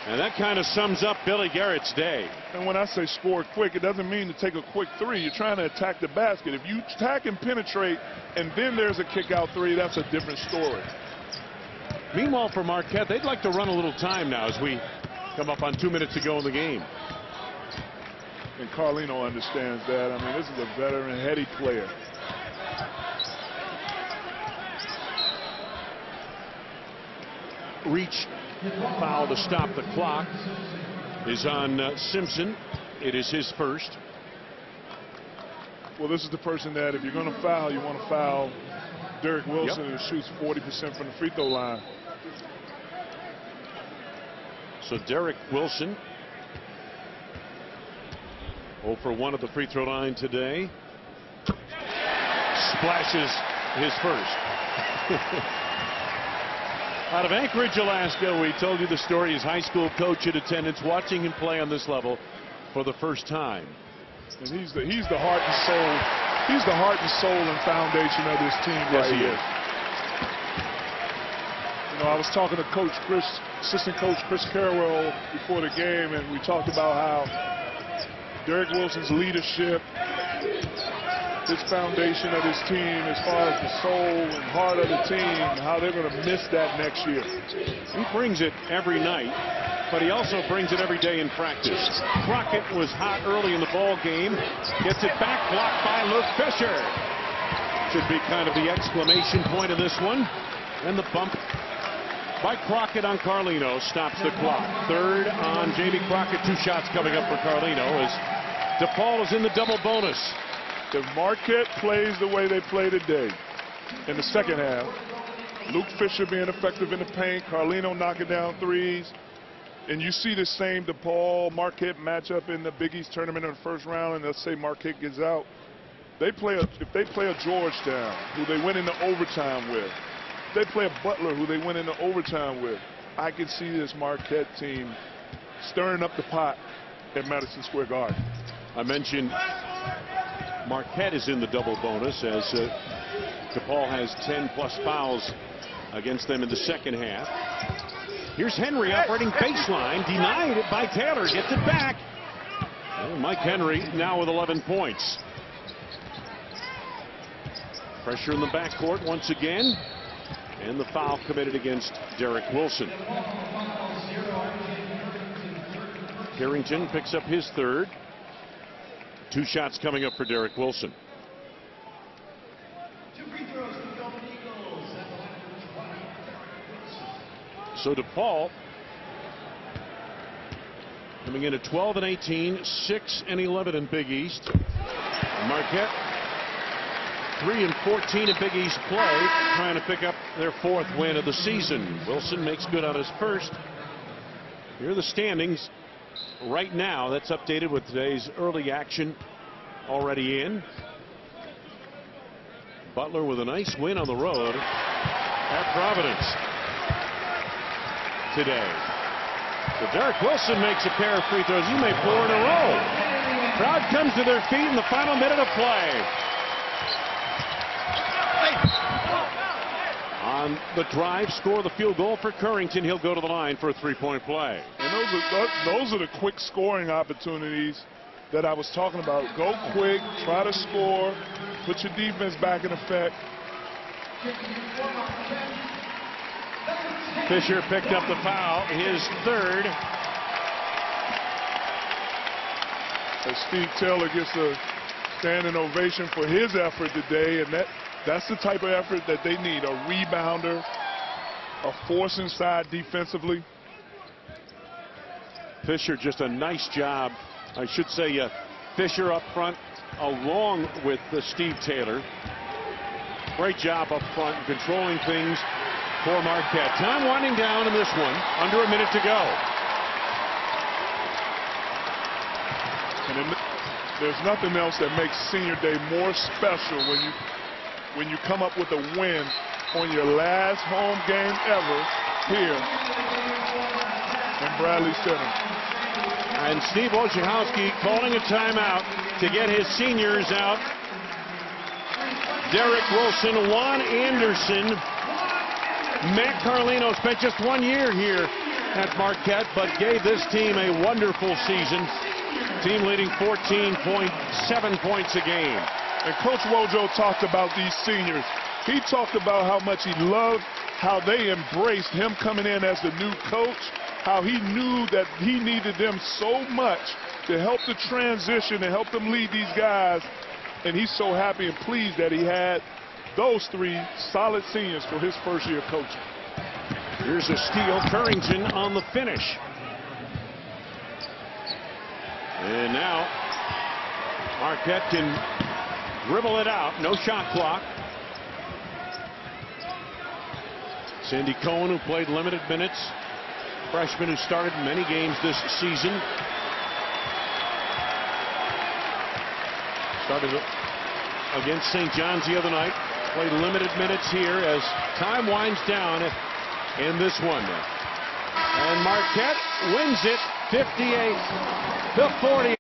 And that kind of sums up Billy Garrett's day. And when I say score quick, it doesn't mean to take a quick three. You're trying to attack the basket. If you attack and penetrate and then there's a kick out three, that's a different story. Meanwhile, for Marquette, they'd like to run a little time now as we come up on 2 minutes to go in the game. And Carlino understands that. I mean, this is a veteran, heady player. Reach foul to stop the clock is on Simpson. It is his first. Well, this is the person that if you're going to foul, you want to foul Derek Wilson, who shoots 40% from the free throw line. So Derek Wilson 0 for 1 at the free throw line today. Splashes his first. Out of Anchorage, Alaska, we told you the story. His high school coach in attendance, watching him play on this level. for the first time. And he's the heart and soul. He's the heart and soul and foundation of this team. Yes, right he here. is. You know, I was talking to assistant coach Chris Carroll before the game, and we talked about how Derek Wilson's leadership, his foundation of his team as far as the soul and heart of the team, how they're going to miss that next year. He brings it every night, but he also brings it every day in practice. Crockett was hot early in the ball game, gets it back, blocked by Luke Fisher. Should be kind of the exclamation point of this one. And the bump by Crockett on Carlino stops the clock. Third on Jamie Crockett. 2 shots coming up for Carlino as DePaul is in the double bonus. If Marquette plays the way they play today in the second half, Luke Fisher being effective in the paint, Carlino knocking down threes, and you see the same DePaul Marquette matchup in the Big East tournament in the first round, and let's say Marquette gets out, if they play a Georgetown, who they went into overtime with, if they play a Butler, who they went into overtime with, I can see this Marquette team stirring up the pot at Madison Square Garden. I mentioned Marquette is in the double bonus as DePaul has 10+ fouls against them in the second half. Here's Henry operating baseline, denied it by Taylor, gets it back. Well, Mike Henry now with 11 points. Pressure in the backcourt once again, and the foul committed against Derek Wilson. Carrington picks up his third. 2 shots coming up for Derek Wilson. So DePaul coming in at 12-18, 6-11 in Big East. Marquette 3-14 in Big East play, trying to pick up their 4th win of the season. Wilson makes good on his first. Here are the standings right now. That's updated with today's early action already in. Butler with a nice win on the road at Providence today. So Derek Wilson makes a pair of free throws. He made 4 in a row. Crowd comes to their feet in the final minute of play. On the drive, score the field goal for Carrington. He'll go to the line for a 3-point play. And those are the quick scoring opportunities that I was talking about. Go quick, try to score, put your defense back in effect. Fisher picked up the foul, his third. As Steve Taylor gets a standing ovation for his effort today, and that's the type of effort that they need, a rebounder, a force inside defensively. Fisher, just a nice job. I should say Fisher up front along with Steve Taylor. Great job up front controlling things for Marquette. Time winding down in this one. Under a minute to go. And there's nothing else that makes senior day more special when you come up with a win on your last home game ever here in Bradley Center. And Steve Wojciechowski calling a timeout to get his seniors out. Derek Wilson, Juan Anderson, Matt Carlino spent just 1 year here at Marquette, but gave this team a wonderful season. Team leading 14.7 points a game. And Coach Wojo talked about these seniors. He talked about how much he loved how they embraced him coming in as the new coach, how he knew that he needed them so much to help the transition and help them lead these guys. And he's so happy and pleased that he had those 3 solid seniors for his first year coaching. Here's a steal. Carrington on the finish. And now Marquette can dribble it out. No shot clock. Sandy Cohen, who played limited minutes, freshman who started many games this season. Started against St. John's the other night. Played limited minutes here as time winds down in this one. And Marquette wins it 58-40.